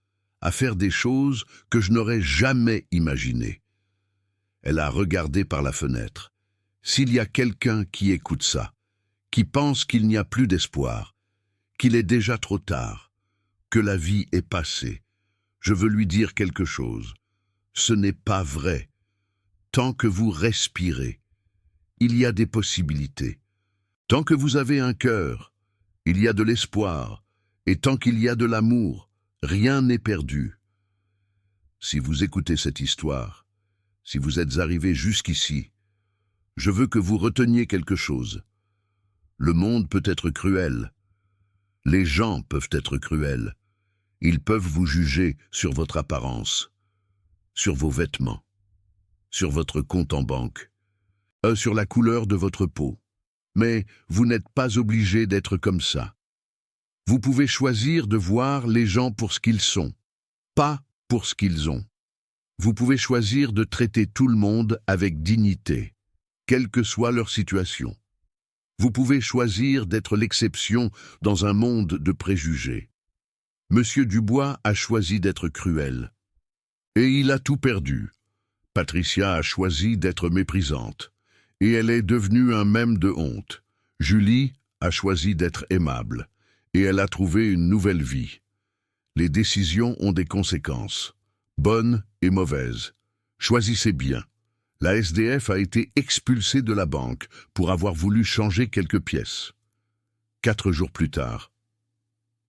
A: à faire des choses que je n'aurais jamais imaginées. Elle a regardé par la fenêtre. S'il y a quelqu'un qui écoute ça, qui pense qu'il n'y a plus d'espoir, qu'il est déjà trop tard, que la vie est passée, je veux lui dire quelque chose. Ce n'est pas vrai. Tant que vous respirez, il y a des possibilités. Tant que vous avez un cœur, il y a de l'espoir. Et tant qu'il y a de l'amour, rien n'est perdu. Si vous écoutez cette histoire, si vous êtes arrivé jusqu'ici, je veux que vous reteniez quelque chose. Le monde peut être cruel. Les gens peuvent être cruels. Ils peuvent vous juger sur votre apparence, sur vos vêtements, sur votre compte en banque, sur la couleur de votre peau. Mais vous n'êtes pas obligé d'être comme ça. Vous pouvez choisir de voir les gens pour ce qu'ils sont, pas pour ce qu'ils ont. Vous pouvez choisir de traiter tout le monde avec dignité, quelle que soit leur situation. Vous pouvez choisir d'être l'exception dans un monde de préjugés. Monsieur Dubois a choisi d'être cruel. Et il a tout perdu. Patricia a choisi d'être méprisante. Et elle est devenue un mème de honte. Julie a choisi d'être aimable. Et elle a trouvé une nouvelle vie. Les décisions ont des conséquences, bonnes et mauvaises. Choisissez bien. La SDF a été expulsée de la banque pour avoir voulu changer quelques pièces. 4 jours plus tard,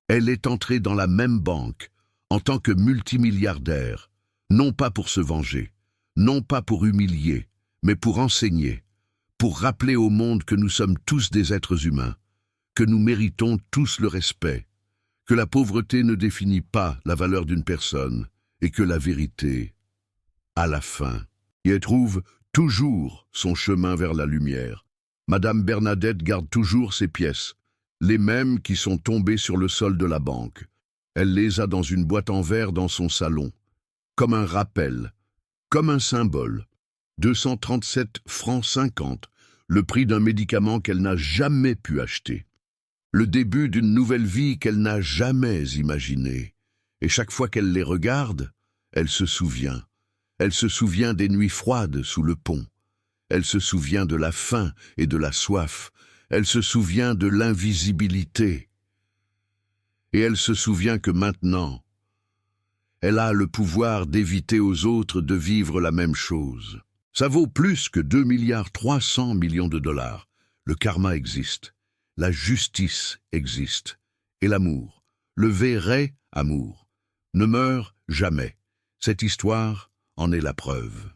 A: elle est entrée dans la même banque en tant que multimilliardaire, non pas pour se venger, non pas pour humilier, mais pour enseigner, pour rappeler au monde que nous sommes tous des êtres humains, que nous méritons tous le respect, que la pauvreté ne définit pas la valeur d'une personne et que la vérité, à la fin, y trouve toujours son chemin vers la lumière. Madame Bernadette garde toujours ses pièces, les mêmes qui sont tombées sur le sol de la banque. Elle les a dans une boîte en verre dans son salon, comme un rappel, comme un symbole. 237 francs 50, le prix d'un médicament qu'elle n'a jamais pu acheter. Le début d'une nouvelle vie qu'elle n'a jamais imaginée. Et chaque fois qu'elle les regarde, elle se souvient. Elle se souvient des nuits froides sous le pont. Elle se souvient de la faim et de la soif. Elle se souvient de l'invisibilité. Et elle se souvient que maintenant, elle a le pouvoir d'éviter aux autres de vivre la même chose. Ça vaut plus que 2,3 milliards de dollars. Le karma existe. La justice existe. Et l'amour, le vrai amour, ne meurt jamais. Cette histoire en est la preuve.